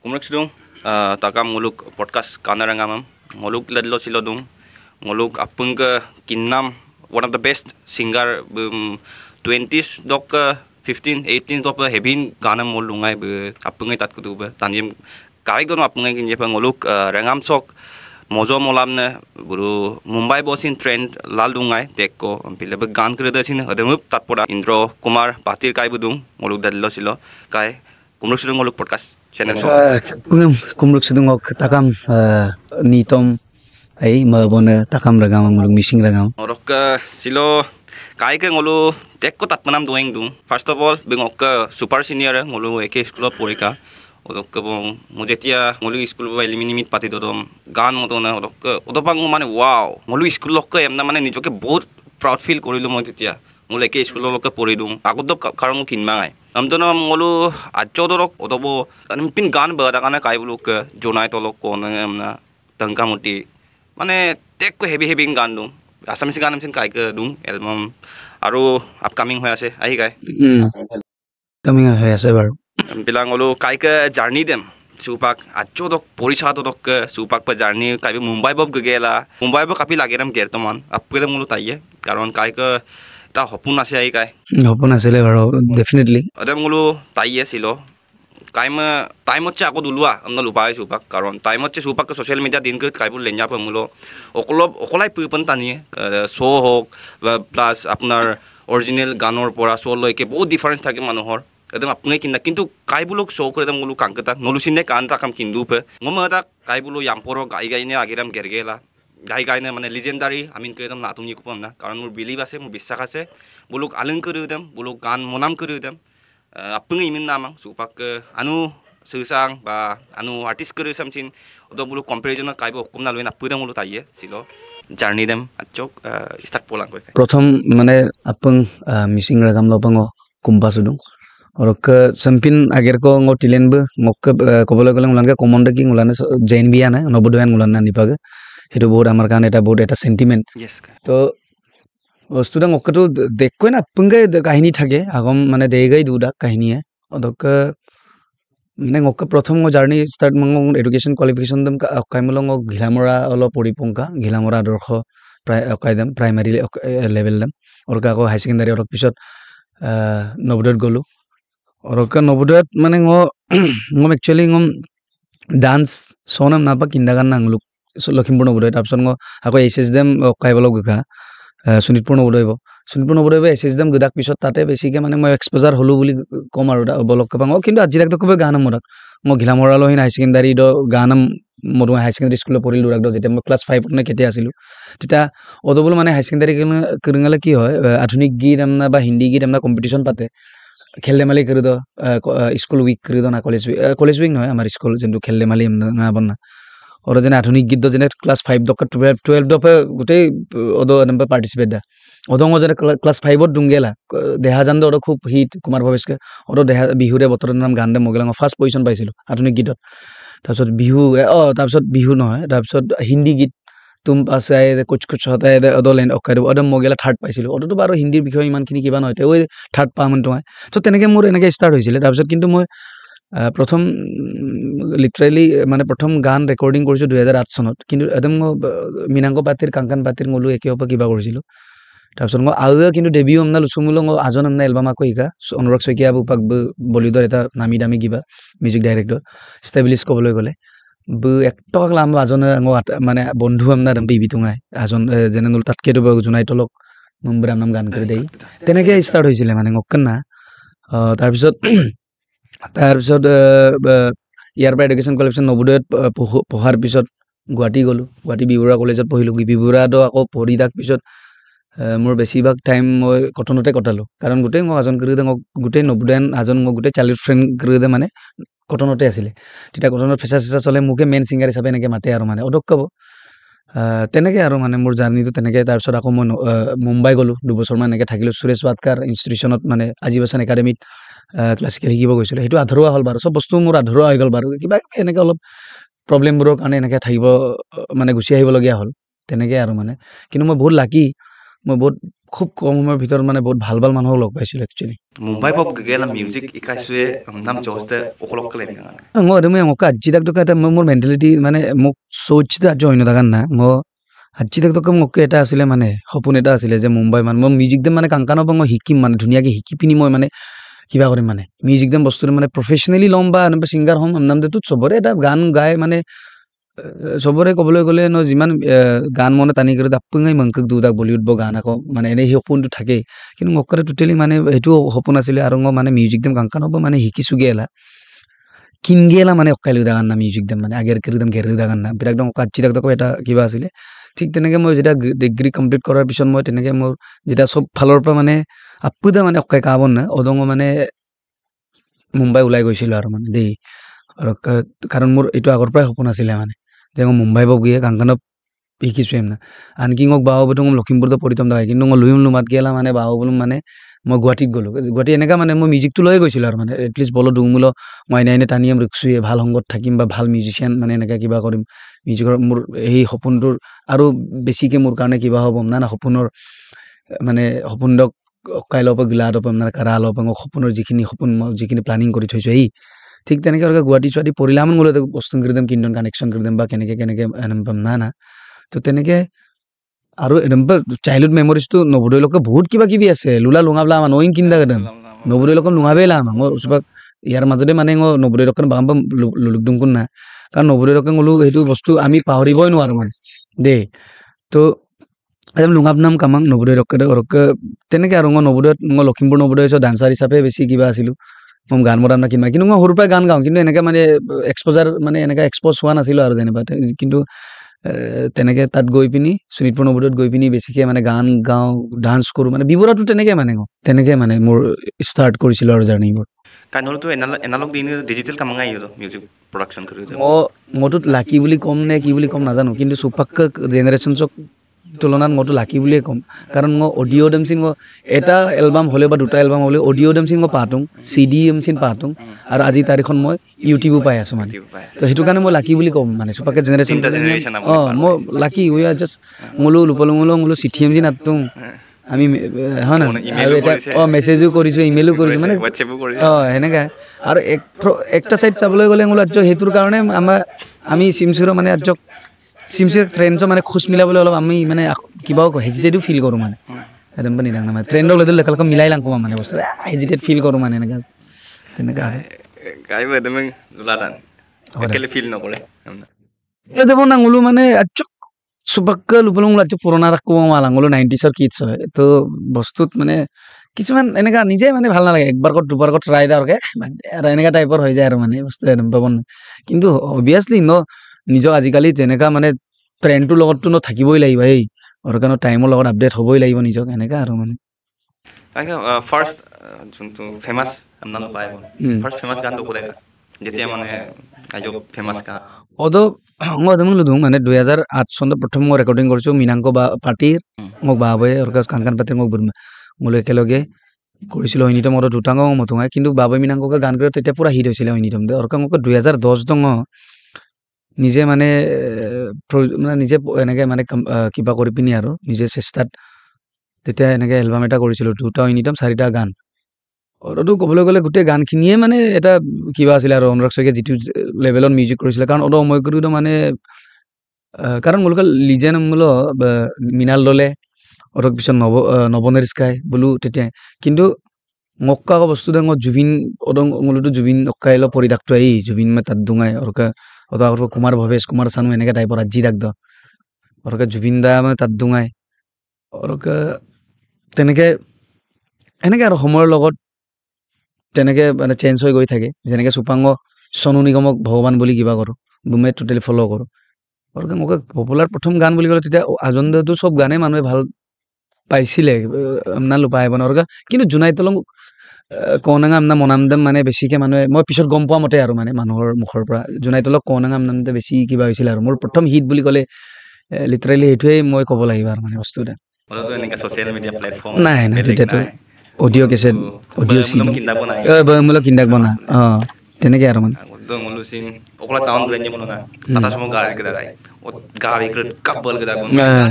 Kumrek sidung takam nguluk podcast kanarangam nguluk ledlo silodung nguluk apung ke kinnam one of the best singer 20s dok 15 18 top hebin ganam ngulungai be apung tat kutu be tanjim kai dono apung kin je nguluk rangam sok mojo molamne buru Mumbai bosin trend lalungai dekko pile be gan kre dasin ademup tatpoda Indro Kumar Patir kai budung nguluk ledlo silo kai Kumrek sidung nguluk podcast channel kumruk sidung ok takam nitom ai mabona takam ragam ngulung missing ragam orok silo kai ke ngolu tekko tatmanam doing dung first of all bengok super senior ngolu ek school porika orok bong mojetia ngolu school ba eliminate pati dodom gan modona orok odopang mane wow ngolu school lok emna mane nijoke बहुत proud feel korilu moi tetia ngolu ek school lok pori dung agodop karangu kinmangai amtono ngolu achodorok odobo pin gan bada kana kai buluk jonai tolok ko na tangka muti mane tekko heavy gan dung asamisi ganam sin kai ke dung album aru upcoming hoy ase ahi kai coming hoy ase bar bilang ngolu kai ke journey dem supak achodok porisha dok supak pa journey kai Mumbai bob gela Mumbai bo kapi lageram gertoman apele ngolu taiye karon kai ke ta hopun ase ahi kai hopun asele bar definitely adem ngolu taiye silo kaima time hচ্ছে ako dulua amna lupai supak karon time hচ্ছে supak ke social media din ke kaibul lenya pamulo okolai pupan tani show hok plus আপনার original গানর পড়া show লইকে বহুত difference থাকে মানুহৰ একদম আপুনি কিনা কিন্তু কাইবুলক show করে দম গুলো কাঙ্কতা নলুসিনে কান তাকাম কিন্দু পে ngomata কাইবুলো yamporo গাইনে আগেরাম গেরগেলা গাইনে মানে লিজেন্ডারি আমিন করে দম না তুমি কুপম না কারণ মোর বিলিভ আছে মোর বিশ্বাস আছে বুলুক আলং করে দেম বুলুক গান মনাম করে them apung imin namang supak anu susang ba anu artist kere samchin odo bulu comparison kai bo kumna loina pudang bulu taiye silo journey dem achok start polang koi prothom mane apung missing ragam lobango kumba sudung orok sampin ager ko ngo tilen be ngok kobole gole ngulange common ki ngulane jain biya na nobodoyan ngulan nipaga hetu bahut amar kan eta bahut eta sentiment yes to student okto dekko na pungai kahini thake agom mane degai duda kahini hai odok mane ngok prothom ngo journey start mong education qualification dem kaimolong ghilamora olo poripongka ghilamora dorkho kaidam primary level dem orka ko high secondary orok pisot nobodot golu orok nobodot mane ngo ngom actually ngom dance sonam napa kindagan nangluk Lakhimpur nobodot option ngo ako ss dem kaibolok gaka Sonitpur Nobodoi SSDM godak pisot tate besike mane moi exposure holu buli kom aru bolok kapang kintu ajilak to kobe ganam morak mo ghilamora lo hin high secondary do ganam moru high secondary school poril durak do jete mo class 5 ne kete asilu tita odobul mane high secondary kirngala ki hoy adhunik git amna ba hindi git amna competition pate khelde mali kiri do school week kiri do na college week noy amar school jendu khelde mali amna bonna और जने आधुनिक गीत जने class 5 दक 12 दप गुटे ओदो number participate दा ओदंग जने class 5 दुंगेला देहा जान दो खूब हिट कुमार भवेश के ओदो देहा बिहुरे बतर नाम गान दे मगेला फार्स्ट पोजिशन पाइसिलो आधुनिक गीत तारसत बिहु तारसत बिहु নহয় तारसत हिंदी गीत तुम पास आए कुछ होता है ओदो लाइन ओकारो ओदम मगेला थर्ड पाइसिलो ओदो तो बारो हिंदी বিষয় ইমান খিনি কিবা নহয় ওই থার্ড পামন তো তো তেনেকে মোর এনেকে স্টার্ট হইছিল তারসত কিন্তু মই প্ৰথম লিটাৰেলি মানে প্ৰথম গান ৰেকৰ্ডিং কৰিছো 2008 চনত কিন্তু একদম মিনাংগ পাতিৰ কাংকান পাতিৰ ngolu একে অপ কিবা কৰিছিলো তাৰপিছত আউয়া কিন্তু ডেবিউ আমনা লুচুমুল আজন আমনা এলবাম আকো ইকা অনুৰাগ শইকীয়া বুপাক বলিউডৰ এটা নামি দামি কিবা মিউজিক ডাইৰেক্টৰ ষ্টেবলিশ কবলৈ গলে বু একটক লাম আজন মানে বন্ধু আমনা বিবিতুঙাই আজন জেনেল তাতকেটো জুনাই তলক মুম্বৰাম নাম গান কৰি দেই তেনেকে ষ্টাৰ্ট হৈছিল মানে ngokna তাৰপিছত তাৰপিছত ইয়াৰ পৰা এডুকেশ্যন কোৱালিফিকেশ্যন নবোদয়ত পঢ়াৰ পিছত গুৱাহাটী গলো গুৱাহাটী বিবৰুৱা কলেজত পঢ়িলো বিবৰুৱাটো আকৌ পঢ়ি তাক পিছত মোৰ বেছিভাগ টাইম মই কটনতে কটালো কাৰণ গোটেই মই আজন কৰি গোটেই নবোদয়ন আজন মই গোটেই চাইল্ড ফ্ৰেণ্ড কৰি মানে কটনতে আছিলে তেতিয়া কটনত ফেচা চলে মোকে মেইন সিঙ্গাৰ হিচাপে এনেকে মাতে আৰু মানে অদক কব তেনেকে আৰু মানে মোৰ জাৰ্নিটো তেনেকে তাৰপিছত আকৌ মই মুম্বাই গলো 2 বছৰ মান এনেকে থাকিলো সুৰেশ বাদকাৰ ইনষ্টিটিউচনত মানে আজীৱসন একাডেমিত ক্লাছিকেল শিকিব গৈছিল হেতু আধৰুৱা হল বাৰু সব বস্তু মোৰ আধৰুৱা হৈ গল বাৰু কিবা এনেকে অলপ প্ৰবলেমবোৰৰ কাৰণে এনেকে থাকিব মানে গুছি আহিব লগিয়া হল তেনেকে আৰু মানে কিন্তু মই বহুত লাকি মই বহুত খুব কম সময়ৰ ভিতৰত মানে বহুত ভাল ভাল মানুহক লগ পাইছিলোঁ একচুৱেলি মুম্বাই পপ গেলা মিউজিক ইকাইছুৱে নাম জহতে অকলকলে নিগান মই তুমি মোক আজি তাক এটা মোৰ মেণ্টেলিটি মানে মোক সোচতে আজি অন্য থাকান না মই আজি তাক মোক এটা আছিলে মানে সপোন এটা আছিলে যে মুম্বাই মানে মই মিউজিক দেম মানে কাংকানৰ পৰা মই শিকিম মানে ধুনীয়াকৈ শিকি পিনি মই মানে কিবা কৰিম মানে মিউজিক দেম বস্তুটো মানে প্ৰফেচনেলি ল'ম বা এনেকুৱা ছিংগাৰ হ'ম নামটো চবৰে এটা গান গাই মানে চবৰে ক'বলৈ গ'লে ন যিমান গান মনে টানি কৰি আপুঙাই মংকক দুদাক বলিউড গান আকৌ মানে এনেই সেই সপোনটো থাকেই কিন্তু মোক টোটেলি মানে সেইটো সপোন আছিলে আৰু মই মানে মিউজিক দেম কাংকানৰ পৰা মানে শিকিছোগে এলা কিনগেলা মানে অকাইল উদাগান না মিউজিক দেম মানে আগেৰ কিৰদম ঘেৰ উদাগান না বিৰাট একদম কাচ্চি তাক এটা কিবা আছিলে ঠিক তেনেকৈ মই যেতিয়া ডিগ্ৰী কমপ্লিট কৰাৰ পিছত মই তেনেকৈ মোৰ যেতিয়া চব ফালৰ পৰা মানে আপুদা মানে অকাই কাবন না অদঙ মানে মুম্বাই ওলাই গৈছিলোঁ আৰু মানে দেই আৰু কাৰণ মোৰ এইটো আগৰ পৰাই সপোন আছিলে মানে যে মই মুম্বাই পক গিয়ে কাংকানত শিকিছোঁ এম না আনকি মোক বাহুবতো মই লখিমপুৰতো পঢ়িতম দায় কিন্তু মই লুইম লুমাত গেলা মানে বাহুবলম মানে মই গুৱাহাটীত গ'লোঁ গুৱাহাটী এনেকুৱা মানে মই মিউজিকটো লৈয়ে গৈছিলোঁ আৰু মানে এটলিষ্ট বলো দুমুলো মই এনে টানিম ৰিক্সুৱে ভাল সংগত থাকিম বা ভাল মিউজিচিয়ান মানে এনেকৈ কিবা কৰিম মিউজিকৰ মোৰ সেই সপোনটোৰ আৰু বেছিকৈ মোৰ কাৰণে কিবা হ'ব না সপোনৰ মানে সপোনক কাইলৰ পৰা গিলা পাম না কাৰা অলপ সপোনৰ সপোন মই যিখিনি প্লানিং কৰি থৈছোঁ এই ঠিক তেনেকৈ গুৱাহাটী চুৱাহাটী পৰিলাম গ'লে বস্তু কৰি দিম কিন্দন কানেকশ্যন কৰি দিম বা কেনেকৈ পাম না তো তেনেকৈ আৰু এনেকুৱা চাইল্ডহুড মেমৰিজটো নৱোদয়লৈকে বহুত কিবা কিবি আছে লুলা লুঙাবলা আমাৰ নয়িং কিন্দা একদম নৱোদয়লৈকে লুঙাবেই লা আমাৰ মই চবাক ইয়াৰ মাজতে মানে মই নৱোদয়লৈকে বাম লুকডুমকোন না কাৰণ নৱোদয়লৈকে গ'লো সেইটো বস্তু আমি পাহৰিবই নোৱাৰোঁ মানে দেই তো একদম লুঙাব নাম কামাং নৱোদয়লৈকে তেনেকৈ আৰু মই নৱোদয়ত মই লখিমপুৰ নৱোদয় ডান্সাৰ হিচাপে বেছি কিবা আছিলোঁ মই গান মৰাম না কিবা কিন্তু মই সৰুৰ পৰাই গান গাওঁ কিন্তু এনেকৈ মানে এক্সপ'জাৰ মানে এনেকৈ এক্সপ'জ হোৱা নাছিলোঁ আৰু যেনিবা কিন্তু তেনেকৈ তাত গৈ পিনি শোণিতপুৰ নৱোদয়ত গৈ পিনি বেছিকৈ মানে গান গাওঁ ডান্স কৰোঁ মানে বিৱৰাটো তেনেকৈ মানে মোৰ ষ্টাৰ্ট কৰিছিলোঁ আৰু জাৰ্ণিবোৰ কাইনলটো এনালগ দিন ডিজিটেল কামাঙাই মিউজিক প্ৰডাকশ্যন কৰি মইতো লাকি বুলি ক'ম নে কি বুলি ক'ম নাজানো কিন্তু চুপাক্কা জেনেৰেশ্যনছক তুলনাত মইতো লাকি বুলিয়ে ক'ম কাৰণ মই অডিঅ' ডেমচিন মই এটা এলবাম হ'লে বা দুটা এলবাম হ'লে অডিঅ' ডেমচিন মই পাতোঁ CD এমচিন পাতোঁ আৰু আজি তাৰিখত মই ইউটিউবো পাই আছোঁ মানে তো সেইটো কাৰণে মই লাকি বুলি ক'ম মানে চুপাক্কা জেনেৰেশ্যন মই লাকি উই আৰ জাষ্ট মোলো লোপলো চিঠি এমচি নাতোঁ আমি হয় না আৰু এটা মেছেজো কৰিছোঁ ইমেইলো কৰিছোঁ মানে সেনেকৈ আৰু একটা ছাইড চাবলৈ গ'লে সেইটোৰ কাৰণে আমি চিমচিৰৰ মানে চিমচিৰ ট্ৰেণ্ডৰ মানে খোজ মিলাবলৈ অলপ আমি মানে কিবাও হেজিটেটো ফিল কৰোঁ মানে একদম পানি ডাঙৰ মানে ট্ৰেণ্ডৰ লৈ লেখালকৈ মিলাই লাংকো মানে বস্তু হেজিটেট ফিল কৰোঁ মানে তেনেকুৱা গাইব একদম লাদান একেলে ফিল নকৰে দেব নাঙলো মানে চুপাক্কা লুপলং লাচু পুৰণা ৰাখোঁ মালাঙলো 90sৰ কিডছ হয় তো বস্তুত মানে কিছুমান এনেকুৱা নিজে মানে ভাল নালাগে একবাৰ দুবাৰ ট্ৰাই দাৰকে আৰু এনেকুৱা টাইপৰ হৈ যায় আৰু মানে বস্তু পাব কিন্তু অভিয়াছলি নিজক আজিকালি যেনেকুৱা মানে ট্ৰেণ্ডটোৰ লগততো থাকিবই লাগিব আৰু কাৰণ টাইমৰ লগত আপডেট হ'বই লাগিব নিজক এনেকুৱা আৰু মানে ফাৰ্ষ্ট যোনটো ফেমাছ নাম পায় ফাৰ্ষ্ট ফেমাছ গানটো ক'লে যেতিয়া মানে আইজক ফেমাছ গান মই লুধোঁ মানে 2008 চনত প্ৰথম মই ৰেকৰ্ডিং কৰিছোঁ মীনাংক বা পাৰ্টিৰ মোক বাবুৱে কাংকান পাতিৰ মোক মোলৈ একেলগে কৰিছিলোঁ ঐনিতম আৰু দুটাংগ মথুঙাই কিন্তু বাবুৱে মীনাংককে গান কৰি তেতিয়া পূৰা হিট হৈছিলে ঐনিতম মোক 2010 দং নিজে মানে নিজে এনেকৈ মানে কিবা কৰি পিনি আৰু নিজে চেষ্টাত তেতিয়া এনেকৈ এলবাম এটা কৰিছিলোঁ 2টা ঐনিতম 4টা গান অৰতো ক'বলৈ গ'লে গোটেই গানখিনিয়ে মানে এটা কিবা আছিলে আৰু অনুৰাগ শইকীয়া যিটো লেভেলত মিউজিক কৰিছিলে কাৰণ মই কৰিতো মানে কাৰণ মোলোক লিজেন মূল মৃণাল দলে অৰক পিছত নৱনেৰ স্কাই বোলো তেতিয়া কিন্তু মক্কা বস্তু মই জুবিন মোলোতো জুবিন অক্কাইল পৰিদাকটো জুবিন মই তাত দুঙাই অৰকা কুমাৰ ভৱেশ কুমাৰ চানু এনেকৈ টাইপৰ আজি দাগদ অৰকা জুবিন দা মানে তাত দুঙাই অৰকা তেনেকৈ এনেকৈ আৰু সময়ৰ লগত তেনেকৈ মানে চেঞ্জ হৈ গৈ থাকে যেনেকৈ চুপাংগ চনু নিগমক ভগৱান বুলি কিবা কৰোঁ ডুমে টোটেলি ফ'ল' কৰোঁ আৰু মোক পপুলাৰ প্ৰথম গান বুলি ক'লে তেতিয়া আজন্দাটো চব গানেই মানুহে ভাল পাইছিলে আমনা লুপাই বনৰকা কিন্তু জোনাই তলং কওনাঙা আমনা মনামদাম মানে বেছিকৈ মানুহে মই পিছত গম পোৱা মতে আৰু মানে মানুহৰ মুখৰ পৰা জোনাই তলক কওনাঙা আমনামতে বেছি কিবা হৈছিলে আৰু মোৰ প্ৰথম হিট বুলি ক'লে লিটাৰেলি সেইটোৱেই মই ক'ব লাগিব আৰু মানে বস্তুটা নাই তেতিয়াতো অডিঅ' কেছেট অডিঅ' চিডি মূলক কিন্দাক বনা তেনেকৈ আৰু মানে तो ngulu sin okla town glen jam na tata semua gari kita kai gari ke kabel kita pun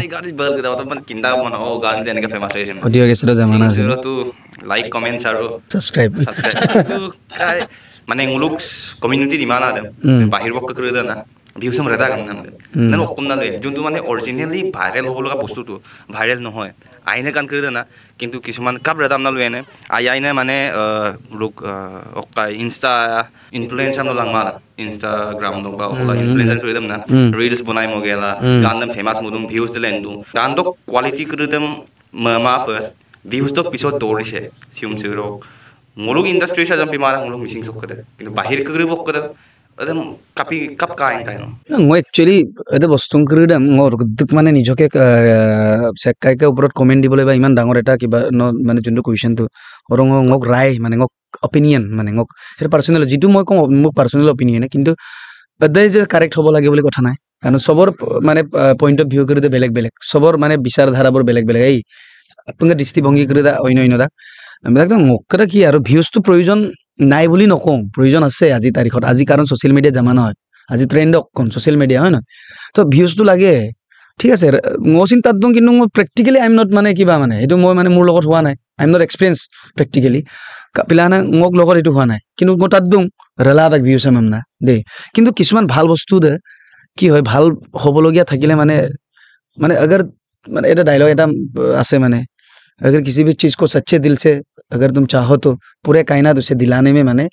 gari bel kita atau pun kinda mana oh gari dia ni famous है audio के सरो जमाना से tu like comment saru subscribe tu kai mana nguluk community di mana ada bahir wak kerja na views sama rata kan na okum na le juntu মানে originally viral হবো লগা বস্তুটো viral নহয় আইনে কান করে না কিন্তু কিছুমান কাপ রাতা আমনা লয় না আইনে মানে লোক ওকাই ইনস্টা ইনফ্লুয়েন্সার ন লাংমা ইনস্টাগ্রাম ন বা ওলা ইনফ্লুয়েন্সার করে দেম না রিলস বনাই মগেলা গান দম ফেমাস মুদুম ভিউজ দিলেন দু গান তো কোয়ালিটি করে দেম মা প ভিউজ তো পিছত দৌড়িছে সিউম সিরো ngoluk industry sa jam pimara ngoluk missing sok kada কিন্তু বাহির করে বক kada adam kapi kap kain kain মই একচুয়ালি এটা বস্তু কৰি মোৰ মানে নিজকে সেকাইকে ওপৰত কমেন্ট দিবলৈ বা ইমান ডাঙৰ এটা কিবা মানে যোনটো কুৱেশ্যনটো ওৰং মোক ৰায় মানে মোক অপিনিয়ন মানে মোক এটা পাৰ্সোনাল যেটো মই কম মোক পাৰ্সোনাল অপিনিয়ন কিন্তু বদাই যে কাৰেক্ট হ'ব লাগে বুলি কথা নাই কাৰণ সবৰ মানে পইণ্ট অফ ভিউ কৰি বেলেগ বেলেগ সবৰ মানে বিচাৰধাৰাবোৰ বেলেগ বেলেগ এই আপোনাৰ দৃষ্টিভংগী কৰি অন্য দা একদম মকৰা কি আৰু ভিউজটো প্ৰয়োজন নাই বুলি নকওঁ প্ৰয়োজন আছে আজি তাৰিখত আজি কাৰণ সোশ্যাল মিডিয়া জামানা হয় আজি ট্ৰেন্ড কোন সোশ্যাল মিডিয়া হয় না তো ভিউজটো লাগে ঠিক আছে মই চিন্তাত দং কিন্তু মই প্ৰেক্টিক্যালি আই এম নট মানে কিবা মানে এটো মই মানে মোৰ লগত হোৱা নাই আই এম নট এক্সপেৰিয়েন্স প্ৰেক্টিক্যালি কাপিলানা মোক লগত এটো হোৱা নাই কিন্তু মই তাত দং ৰেলা তাক ভিউজ আম না দে কিন্তু কিছুমান ভাল বস্তু দে কি হয় ভাল হবলগিয়া থাকিলে মানে মানে अगर মানে এটা ডায়লগ এটা আছে মানে अगर किसी भी चीज को सच्चे दिल से अगर तुम चाहो तो पूरे कायनात उसे दिलाने में माने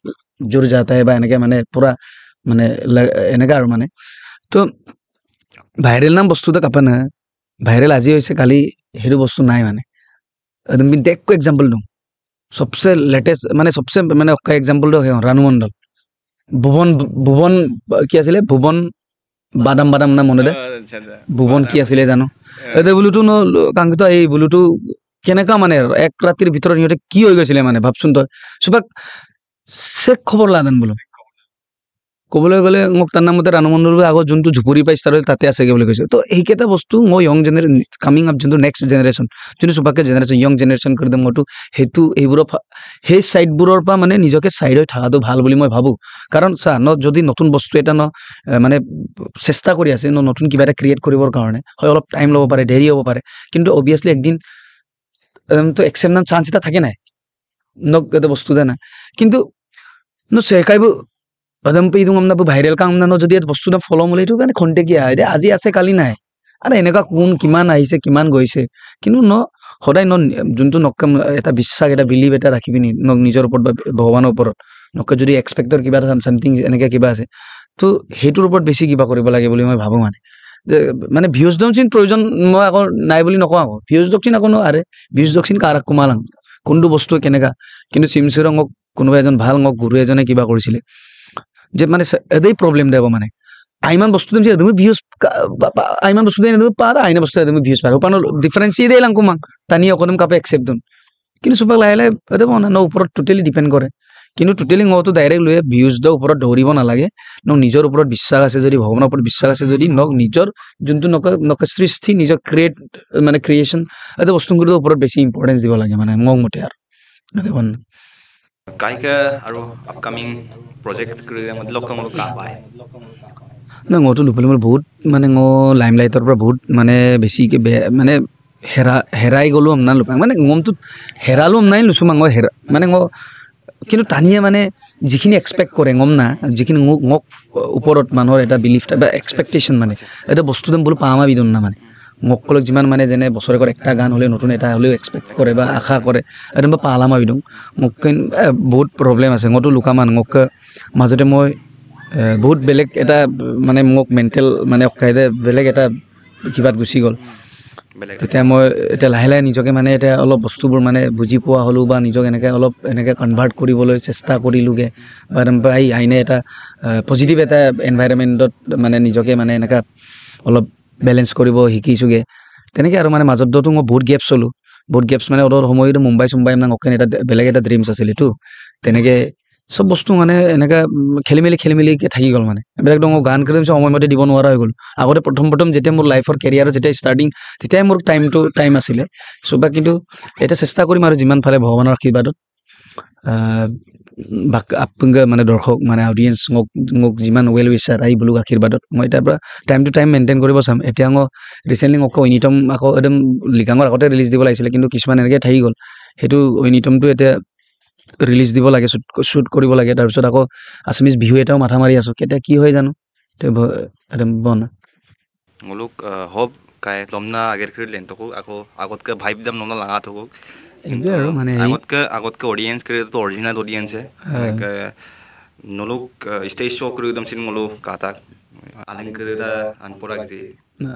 जुड़ जाता है बा एनेके माने पूरा माने एनेका और माने तो भाइरल नाम बस्तु तक अपन भाइरल আজি হৈছে কালি হেৰু বস্তু নাই মানে তুমি দেখো एग्जांपल दो सबसे लेटेस्ट माने सबसे माने का एग्जांपल दो रानू मंडल भुवन भुवन কি আছিল ভুवन বাদাম বাদাম না মনে দে ভুवन কি আছিল জানো এতে বুলুটো ন কাংটো এই বুলুটো কেনেকা মানে এক ৰাতিৰ ভিতৰত ইহঁতে কি হৈ গৈছিলে মানে ভাবচোন তই সুবাক চেক খবৰ লাদেন বলো কবলৈ গলে মোক তাৰ নামতে ৰানু মণ্ডল আগত যোনটো ঝুপুৰি পাই ষ্টাৰ তাতে আছেগে বুলি কৈছে তো এইকেইটা বস্তু মই ইয়ং জেনেৰেশ্যন কামিং আপ যোনটো নেক্সট জেনেৰেশ্যন যোনটো সুবাকে জেনেৰেশ্যন ইয়ং জেনেৰেশ্যন কৰি দম মটো হেতু এইবোৰৰ সেই সাইডবোৰৰ পৰা মানে নিজকে সাইড হৈ থাকাটো ভাল বুলি মই ভাবো কাৰণ চা ন যদি নতুন বস্তু এটা ন মানে চেষ্টা কৰি আছে ন নতুন কিবা এটা ক্ৰিয়েট কৰিবৰ কাৰণে হয় অলপ টাইম ল'ব পাৰে দেৰি হ'ব পাৰে কিন্তু অবিয়াসলি একদিন তো এক্সেপ্টেন্স চান্স এটা থাকে নাই নক এটা বস্তু দেনা কিন্তু নো সেকাইব আদম পেইদুম আমনা ভাইরাল কাম না যদি এটা বস্তু না ফলো মলে এটো মানে খন্তে কি আই আজি আছে কালি নাই আরে এনেকা কোন কিমান আহিছে কিমান গৈছে কিন্তু ন সদায় ন যোনটো নকম এটা বিশ্বাস এটা বিলিভ এটা ৰাখিবিনি নিজৰ ওপৰত ভগৱানৰ ওপৰত নক যদি এক্সপেক্টৰ কিবা সামথিং এনেকা কিবা আছে তো হেতুৰ ওপৰত বেছি কিবা কৰিব লাগে বুলি মই ভাবো মানে ভিউজ ডকচিন প্ৰয়োজন মই আকৌ নাই বুলি নকওঁ আকৌ ভিউজ ডকচিন আকৌ আৰে ভিউজ ডকচিন কাৰক কুমালাং কোনটো বস্তু কেনেকা কিন্তু সিমসিৰং কোনোবা এজন ভাল গুৰু এজনে কিবা কৰিছিলে যে মানে এদেই প্ৰবলেম দেব মানে আইমান বস্তু দিম যে তুমি ভিউজ আইমান বস্তু দেই তুমি পাৰা আইনা বস্তু তুমি ভিউজ পাৰা ওপানো ডিফারেন্স দেই লাং কুমাং তানি অকদম কাপে একসেপ্ট দন কিন্তু সুপাক লাহে লাহে দেব না ওপৰত টোটালি ডিপেন্ড কৰে কিন্তু টোটালি ngটো ডাইৰেক্ট লৈ ভিউজ দ ওপৰত দৌৰিব না লাগে ন নিজৰ ওপৰত বিশ্বাস আছে যদি ভগৱানৰ ওপৰত বিশ্বাস আছে যদি ন নিজৰ যোনটো নক সৃষ্টি নিজৰ ক্ৰিয়েট মানে ক্ৰিয়েচন এটা বস্তুৰ ওপৰত বেছি ইম্পৰ্টেন্স দিব লাগে মানে মং মতে আৰু দেখোন কাইকা আৰু আপকামিং প্ৰজেক্ট কৰি মতলব কম কা পায় না ngটো লুপলে বহুত মানে ng লাইমলাইটৰ পৰা বহুত মানে বেছি মানে হেৰাই গলো আমনা লুপাং মানে ngমটো হেৰালো নাই লুসু মাং মানে ng কিন্তু টানিয়ে মানে যিখিনি এক্সপেক্ট কৰে ngম না যিখিনি ngক ওপৰত মানুহৰ এটা বিলিফ বা এক্সপেক্টেশন মানে এটা বস্তু দম বল পামা বিদন না মানে ngকলক যিমান মানে যেনে বছৰেকৰ একটা গান হলে নতুন এটা হলে এক্সপেক্ট কৰে বা আশা কৰে একদম পালামা বিদং মোক বহুত প্ৰবলেম আছে ngটো লুকামান ngক মাজতে মই বহুত বেলেগ এটা মানে মোক মেন্টাল মানে অকাইদে বেলেগ এটা কিবাত গুছি গল তেতিয়া মই এটা লাহে লাহে নিজকে মানে এটা অলপ বস্তুবোৰ মানে বুজি পোৱা হলো বা নিজক এনেকে কনভাৰ্ট কৰিবলৈ চেষ্টা কৰিলুগে বা আইনে এটা পজিটিভ এটা এনভায়ৰনমেন্টত মানে নিজকে মানে এনেকা অলপ ব্যালেন্স কৰিব শিকিছুগে তেনেকে আৰু মানে মাজতটো মই বহুত গেপছ হলো বহুত গেপছ মানে অদৰ সময়ত মুম্বাই না অকেন এটা বেলেগ এটা ড্ৰিমছ আছিল তো তেনেকে সব বস্তু মানে এনেকা খেলিমেলি থাকি গল মানে বেলেগ ডং গান কৰিম সময়মতে দিব নোৱাৰা হৈ গল আগতে প্ৰথম যেতিয়া মোৰ লাইফৰ কেৰিয়াৰৰ যেতিয়া ষ্টাৰ্টিং তেতিয়া মোৰ টাইম আছিল সবা কিন্তু এটা চেষ্টা কৰিম আৰু যিমান ফালে ভগৱানৰ আশীৰ্বাদত বাক আপংগে মানে দৰ্শক মানে অডিয়েন্স মোক যিমান ৱেল উইচাৰ আহি বুলুক আশীৰ্বাদত মই তাৰ পৰা টাইম টু টাইম মেইনটেইন কৰিব চাম এতিয়া ৰিচেণ্টলি মোক ঐনিতম আকৌ একদম লিগাঙৰ আগতে ৰিলিজ দিব লাগিছিলে কিন্তু কিছুমান এনেকৈ থাকি গ'ল সেইটো ঐনিতমটো এতিয়া ৰিলিজ দিব লাগে শ্বুট কৰিব লাগে তাৰপিছত আকৌ আছামিজ বিহু এটাও মাথা মাৰি আছোঁ কেতিয়া কি হয় জানো একদম বন মুলুক হব কাই লমনা আগেৰ কৰি লেণ্টকো আকৌ আগতকৈ ভাইব দাম নমনা লাগা থাকো এইটোৱে আৰু মানে আগতকৈ অডিয়েন্স ক্ৰিয়েটটো অৰিজিনেল অডিয়েন্সে নলুক ষ্টেজ শ্ব' কৰি একদম চিন মলো কাটাক আলিংকৰিতা আনপৰাক যে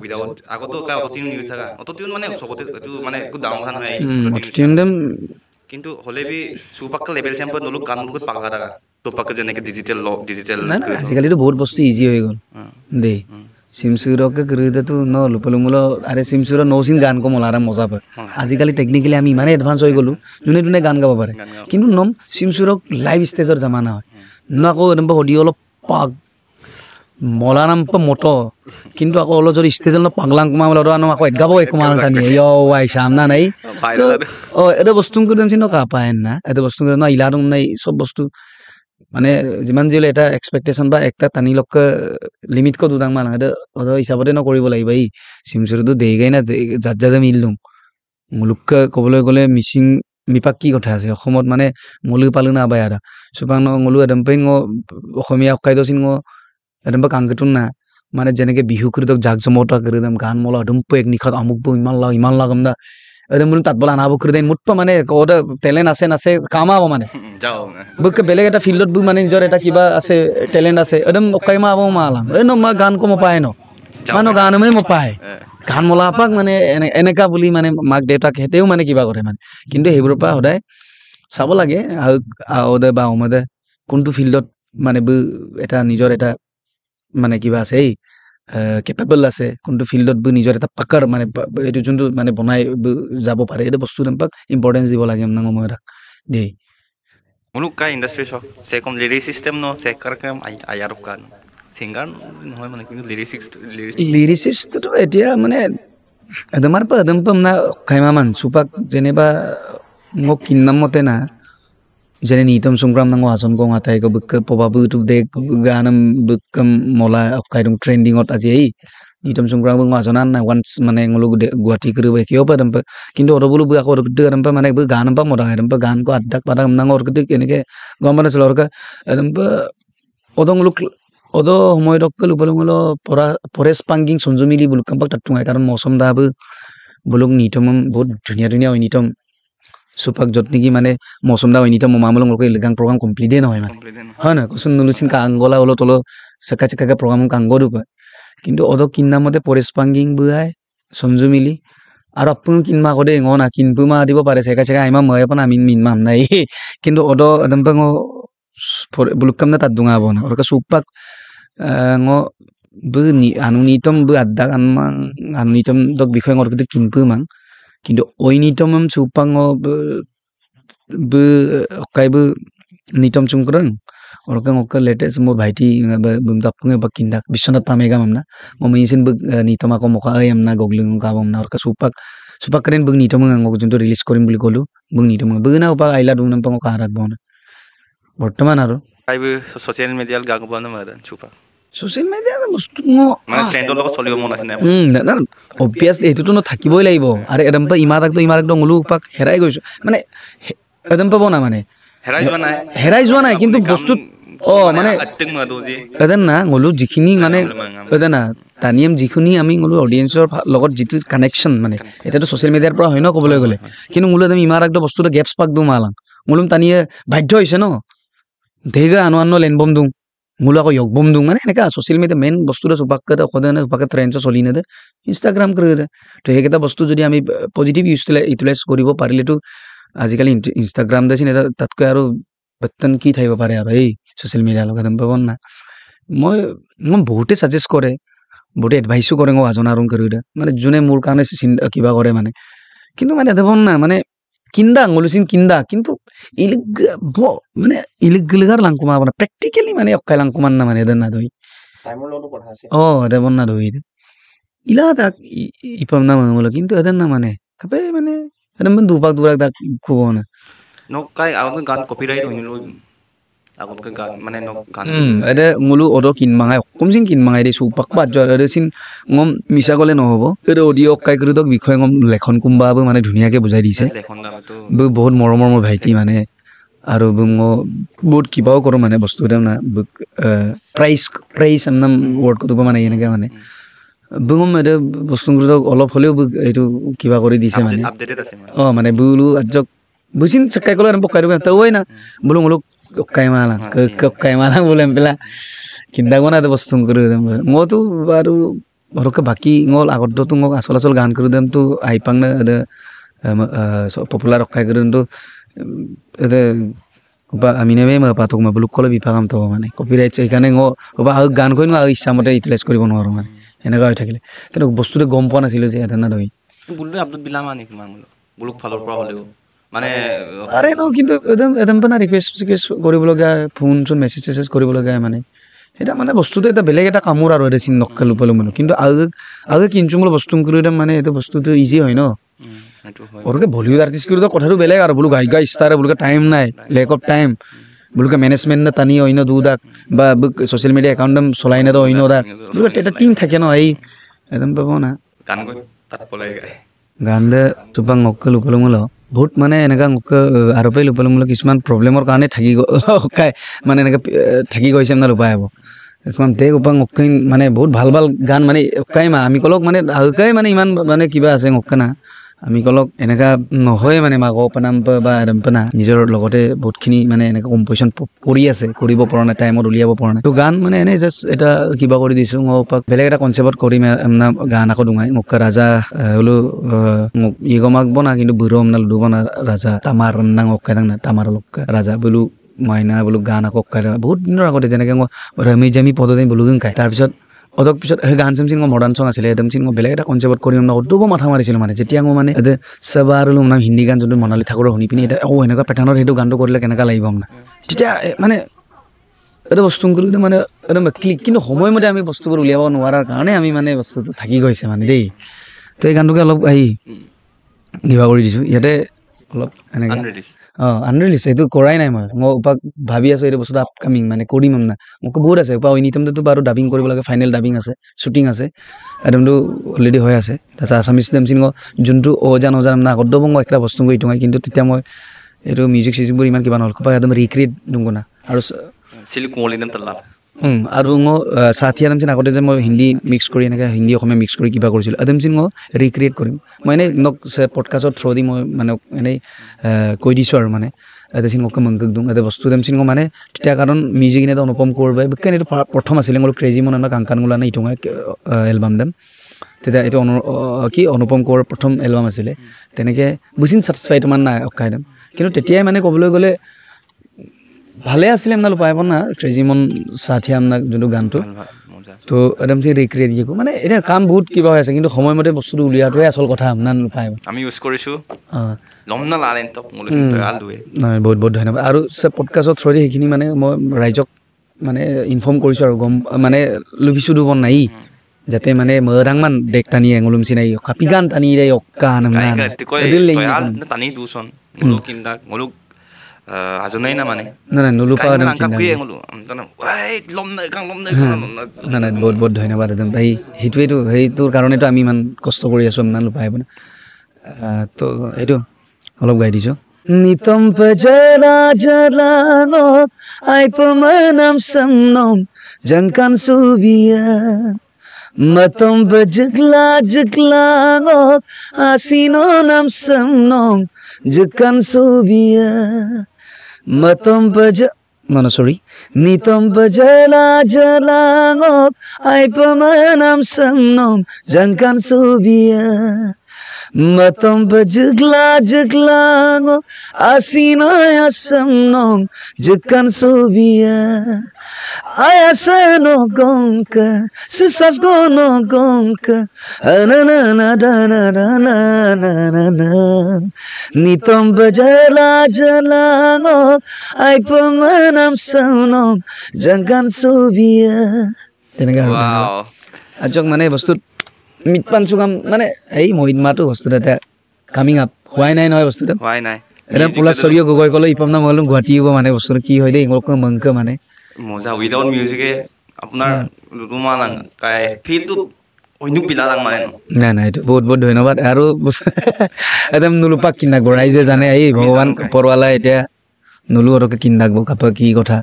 উইদাউট আগতো কাই অট'টিউন ইউজ থাকা অট'টিউন মানে চবতে এইটো মানে একো ডাঙৰ কথা নহয় কিন্তু হ'লে বি চুপাক্কা লেভেল চেম্পাৰ নলুক গান বহুত পাগলা থাকা তোপাক্কা যেনেকৈ ডিজিটেল আজিকালিতো বহুত বস্তু ইজি হৈ গ'ল দেই চিমচুৰকে কৰিলেতো ন লুপলুমুল আৰে চিমচুৰৰ নৌচিন গান কম ওলাৰা মজা পায় আজিকালি টেকনিকেলি আমি ইমানেই এডভান্স হৈ গ'লোঁ যোনে গান গাব পাৰে কিন্তু নম চিমচুৰক লাইভ ষ্টেজৰ জামানা হয় ন আকৌ একদম সদি অলপ পাগ মলা নাম মত কিন্তু আকৌ অলপ যদি ষ্টেজত পাগলাং কুমা বোলে আকৌ এগাব একমাল টানি ৱাই চামনা নাই এটা বস্তু কৰি চিন কা পায় না এটা বস্তু ন ইলাদম নাই চব বস্তু মানে যিমান যি হ'লে এটা এক্সপেক্টেশ্যন বা একটা টানি লক্ষ্য লিমিটকৈ দুদাং মান সেইটো হিচাপতে নকৰিব লাগিব এই চিমচুৰটো দেৰিগাই না যাত মিললুং মুলুককৈ ক'বলৈ গ'লে মিচিং মিপাক কি কথা আছে অসমত মানে মলু পালো না আবাই আৰু চুপাং নলো এদম্পাই অসমীয়া অকাইদ চিন এদম্পা কাংকেটোন না মানে যেনেকৈ বিহু কৰি তক জাক জমতা কৰি একদম গান মলা এদম্পা এক নিশাত আমুক ইমান লাগাম না একদম বোলো তাত বোলে আনাব কৰি দেন মুঠপা মানে কওঁতে টেলেণ্ট আছে কামাব মানে বেলেগ এটা ফিল্ডত বো মানে নিজৰ এটা কিবা আছে টেলেণ্ট আছে একদম অকাইমা আব মালাম মই গান কম পায় ন গানমে পায় গান মলাপাক মানে এনেকা বুলি মানে মাক দেউতাক হেঁতেও মানে কিবা কৰে মানে কিন্তু সেইবোৰৰ পৰা সদায় চাব লাগে আহোদে বা অমদে কোনটো ফিল্ডত মানে এটা নিজৰ এটা মানে কিবা আছে এই কেপেবল আছে কোনটো ফিল্ডত নিজৰ এটা পাকাৰ মানে এইটো যোনটো মানে বনাই যাব পাৰে এইটো বস্তু তাক ইম্পৰ্টেঞ্চ দিব লাগে মই তাক দেই মুলুক কাই ইণ্ডাষ্ট্ৰি চ চেকম লিৰিক চিষ্টেম ন চেক কাৰকাম আয়াৰ কান ছিংগাৰ নহয় মানে কিন্তু লিৰিচিষ্টটো এতিয়া মানে এদমাৰ পৰা এদম্পম না খাইমামান চুপাক যেনিবা মোক কিন্নাম মতে না যেনে নিতম সংগ্ৰাম নাঙো আচন কং আতাই বুক পবাবু টু দেখ গানম বুকম মলা অকাইদং ট্ৰেন্ডিঙত আজি এই নিতম সংগ্ৰাম আচনান না ওয়ান্স মানে ngolo গুৱাহাটী কৰিব কিয় পাদম কিন্তু অৰবুলু আকৌ অৰগদম মানে গানম পা মদা এদম গান কো আড্ডাক পাদা নাঙো অৰগদ এনেকে গম পানছিল অৰকা এদম অদংলুক অদ সময় ৰক্কল উপলমলো পৰেশ পাঙ্গিং সঞ্জুমিলি বুলুক কাম্পাক তাতুঙাই কাৰণ মৌসম দাবো বুলুক নিতম বহুত ধুনীয়া ঐনিতম চুপাক যত নেকি মানে মৌসম দা ঐনিতম মামলং লকে ইলগাং প্ৰগ্ৰাম কমপ্লিটে নহয় মানে হয় না কচোন নুলুচিন কাংগলা হলো তলো চেকা প্ৰগ্ৰাম কাংগদু পায় কিন্তু অদ কিন্নামতে পৰেশ পাঙ্গিং বুয়াই সঞ্জুমিলি আৰু আপুনি কিনমা কদে ngona কিনপুমা দিব পাৰে চেকা আইমা ময়ে পনা মিনমাম নাই কিন্তু অদ একদম বুলুক কাম না তাত দুঙা বনা অৰকা চুপাক ngo anunitom bu adda anmang anunitom dok বিষয় ngor kete kinpu mang কিন্তু ঐনিতমম চুপাং bu okai bu nitom chungkrang orkang okka latest mo bhaiti bum tapung ba kindak biswanat pamega mamna mo mention bu nitoma ko moka ayamna goglung ka mamna orka supak karen bu nitom ngok junto release korim buli kolu bu nitom bu na upa aila dum nampang ka harak bona বৰ্তমান আৰু আইবু social medial গাগ বনা মাদন Chupa social media বস্তু মানে ট্ৰেন্ডৰ লগত চলিব মন আছে না অবভিয়াছলি এইটোতো থাকিবই লাগিব আৰু এদম পা ইমাদাকটো একদম মুলু পাক হেৰাই গৈছো মানে এদম পাব না মানে হেৰাই যোৱা নাই কিন্তু বস্তু মানে এদন না গলো যিখিনি মানে এদন না তানিয়ম যিখিনি আমি গলো অডিয়েন্সৰ লগত যিটো কানেকশ্যন মানে এটাতো সোশ্যাল মিডিয়াৰ পৰা হয় ন ক'বলৈ গ'লে কিন্তু মুলু একদম ইমাদাকটো বস্তুটো গেপছ পাক দু মালাং মুলুম তানিয়ে বাধ্য হৈছে ন ধেগা আনো লেনবম দুং মুলো আকৌ যগবম দুং মানে এনেকা সোশ্যাল মিডিয়া মেইন বস্তুটো চুপাক্কা অকদনে চুপাক্কা ট্ৰেন্ডছ চলি নেদে ইনষ্টাগ্ৰাম কৰি দে তো সেইকেইটা বস্তু যদি আমি পজিটিভ ইউটিলাইজ কৰিব পাৰিলেতো আজিকালি ইনষ্টাগ্ৰাম দেচিন এটা তাতকৈ আৰু বেতন কি থাকিব পাৰে আৰু এই সোশ্যাল মিডিয়াৰ লগত পাব না মই বহুতে ছাজেষ্ট কৰে বহুতে এডভাইচো কৰে আজন আৰু কৰি দে মানে যোনে মোৰ কাৰণে কিবা কৰে মানে কিন্তু মানে দেবন না মানে kinda ngulusin kinda কিন্তু মানে ইলিগার লাংকুমা মানে প্র্যাকটিক্যালি মানে অক্কাই লাংকুমান না মানে এদের না দই টাইমর লটো কথা আছে দেবন না দই ইলা তাক ইপাম না মামলো কিন্তু এদের না মানে কাপে মানে এদম দুপাক দুরাক তাক খুব না nok kai agam gan copyright hoini lo agam gan mane nok gan ada ngulu odo kin mangai komjing kin mangai de supak ba jo ada sin ngom misa gole no hobo ada audio kai kru dok bikhoy ngom lekhon kumba bu mane dhuniya ke bujai dise lekhon da to bu bahut moromor mor bhaiti mane aru bu ngo bahut kibao koro mane bostu da na price amnam word ko to mane enega mane bu ngom ada bostu kru dok olop holeo bu etu kiba kori dise mane updated ase mane bulu ajok busin sakai kolo rampo kai ta oi na bulu ngulu kai mala kai mala bolem pela kinda gona de bostu kru dem ngo tu baru baru ke baki ngol agot tu ngok asol gan kru dem tu aipang na ada popular kai kru tu ada ba amine me ma patok ma bulu kolo bipagam to mane copyright chai kane ngo ba gan koin ma issa mote utilize koribo noro mane enega hoi thakile kino bostu de gom pona silo je adana doi bulu abdul bilama ni kimangulo buluk falor pra holeo মানে আরে ন কিন্তু এদম পনা request কৰিব লগা phone চোন message কৰিব লগা মানে এটা মানে বস্তুটো এটা বেলেগ এটা কামৰ আৰু এটা চিন নকল উপলো মানে কিন্তু আগে কিনচুমল বস্তু কৰিলে মানে এটা বস্তুটো ইজি হয় ন এটো হয় ওৰকে বলিউড আৰ্টিস্ট কৰি তো কথাটো বেলেগ আৰু বলু গায়িকা স্টার বলু টাইম নাই lake of time Balu management না তানি হইন দুদাক বা সোশ্যাল মিডিয়া অ্যাকাউন্টম চলাই না তো হইন দা বলু এটা টিম থাকে ন এই একদম পাবো না গান কই তাত পলাই গায় গান দে চুপাং নকল উপলো মল বহুত মানে এনেকা আৰু পাই লুপলমূল কিছুমান প্ৰব্লেমৰ কাৰণে থাকি কাই মানে এনেকা থাকি গৈছে না লুপাই হ'ব এখন দেখ উপাং অকাই মানে বহুত ভাল ভাল গান মানে অকাই মা আমি কলক মানে আকাই মানে ইমান মানে কিবা আছে অকানা আমি কলক এনেকা নহয় মানে মাগ পনাম বা ৰম্পনা নিজৰ লগতে বহুতখিনি মানে এনেকা কম্পোজিশন কৰি আছে কৰিব পৰা নাই টাইমত উলিয়াব পৰা নাই তো গান মানে এনে জাস্ট এটা কিবা কৰি দিছো মই বেলেগ এটা কনসেপ্টত কৰি গান আকৌ দুঙাই মোক ৰাজা হলো ইগমাক বনা কিন্তু বুৰম না লুডু বনা ৰাজা তামাৰ নাং অকাই না তামাৰ লক ৰাজা বলু মাইনা বলু গান আকৌ কাই বহুত দিনৰ আগতে যেনেকে ৰমি জামি পদতে বলু গান কাই তাৰ পিছত অদক পিছত গান চামচিন মডাৰ্ণ সং আছিল একদম চিন বেলেগ এটা কনসেপ্টত কৰিম না অদব মাথা মাৰিছিল মানে যেতিয়া মানে সবাৰলো নাম হিন্দী গান যোনটো মনালী ঠাকুৰৰ শুনি পিনি এটা এনেকুৱা পেটাৰ্ণৰ সেইটো গানটো কৰিলে কেনেকা লাগিব না তেতিয়া মানে এটা বস্তু কৰিলে মানে একদম ক্লিক কিন্তু সময়মতে আমি বস্তুবোৰ উলিয়াব নোৱাৰাৰ কাৰণে আমি মানে বস্তুটো থাকি গৈছে মানে দেই তো এই গানটোকে অলপ আহি কিবা কৰি দিছো ইয়াতে অলপ এনেকে আনৰিলিজ এইটো কৰাই নাই মই উপাক ভাবি আছো এইটো বস্তু আপকামিং মানে কৰিম না মোক বহুত আছে উপা ইনিটমটো বাৰু ডাবিং কৰিব লাগে ফাইনেল ডাবিং আছে শুটিং আছে একদমটো অলৰেডি হৈ আছে তাৰপিছত আছামিজ ডেমচিন যোনটো অজান না আগত মই একটা বস্তু কৰি ইটোঙাই কিন্তু তেতিয়া মই এইটো মিউজিক চিউজিকবোৰ ইমান কিবা নহ'ল একদম ৰিক্ৰিয়েট দুংগো না আৰু সিলিকোলিনম তলা আৰু সাথিয়া নামচিন আগতে যে মই হিন্দী মিক্স কৰি এনেকৈ হিন্দী অসমীয়া মিক্স কৰি কিবা কৰিছিলোঁ আদমচিন মই ৰিক্ৰিয়েট কৰিম মই এনেই নক পডকাষ্টৰ থ্ৰু দি মই মানে এনেই কৈ দিছোঁ আৰু মানে এদেচিন মোক মংকক দিওঁ এটা বস্তু দেমচিন মানে তেতিয়া কাৰণ মিউজিক এটা অনুপম কৰিব কেন এইটো প্ৰথম আছিলে মোৰ ক্ৰেজি মন কাংকান গোলা নাই ইটোঙাই এলবাম দেম তেতিয়া এইটো কি অনুপম কোৰ প্ৰথম এলবাম আছিলে তেনেকৈ বুজিন ছেটিছফাইড মান নাই অকাই দেম কিন্তু তেতিয়াই মানে ক'বলৈ গ'লে ভালে আছিলে আমনা লুপাইব না ক্ৰেজি মন সাথিয়া আমনা যোনটো গানটো তো একদম যে ৰিক্ৰিয়েট কি মানে এটা কাম বহুত কিবা হৈ আছে কিন্তু সময়মতে বস্তুটো উলিয়াটোৱে আসল কথা আমনা লুপাইব আমি ইউজ কৰিছো লমনা লালেন টপ মুলকি আলুৱে বহুত বহুত ধন্যবাদ আৰু পডকাষ্টৰ থ্ৰুদি সেইখিনি মানে মই ৰাইজক মানে ইনফৰ্ম কৰিছো আৰু গম মানে লুবিছো দুব নাই যাতে মানে মৰাংমান দেক টানি এঙলুম চিনাই কাপি গান টানি ৰে অক্কা নামনা টানি দুছন মুলকিন্দা মুলক আজনাই না মানে না নুলুপা না কাপি এঙলু আমতনা ওই লমনা কাং লমনা না বহুত বহুত ধন্যবাদ একদম ভাই হিটুৱেটো হেইটোৰ কাৰণেটো আমি ইমান কষ্ট কৰি আছো আমনা লুপাইব না তো এইটো অলপ গাই দিছো নিতম পজলা জলানো আইপমনম সমনম জংকান সুবিয়া মতম বজগলা জগলানো আসিনো নাম সমনম জকান সুবিয়া মতম বজ no sorry nitom bajala jalango aipamanam samnom jangkan subia matom bajgla jaglango asino asamnom jangkan subia ayasano gonka sisas gono gonka na na na nitom bajala jalango aipamanam samnom jangkan subia tenega wow ajok mane bostu mitpan sugam mane ei mohit matu bostu eta coming up why nai noy bostu why nai এটা পুলা সৰিয় গগৈ কলে ইপাম না মলম গুৱাহাটী হ'ব মানে বস্তু কি হয় দেই ইংলক মংক মানে মজা উইদাউট মিউজিকে আপোনাৰ ৰুমালাং কাই ফিলটো অইনুক বিলালাং মানে ন নাই এইটো বহুত বহুত ধন্যবাদ আৰু একদম নুলুপাক কিনাক ৰাইজে জানে এই ভগৱান পৰৱালা এতিয়া নুলু অৰকে কিনাক কাপা কি কথা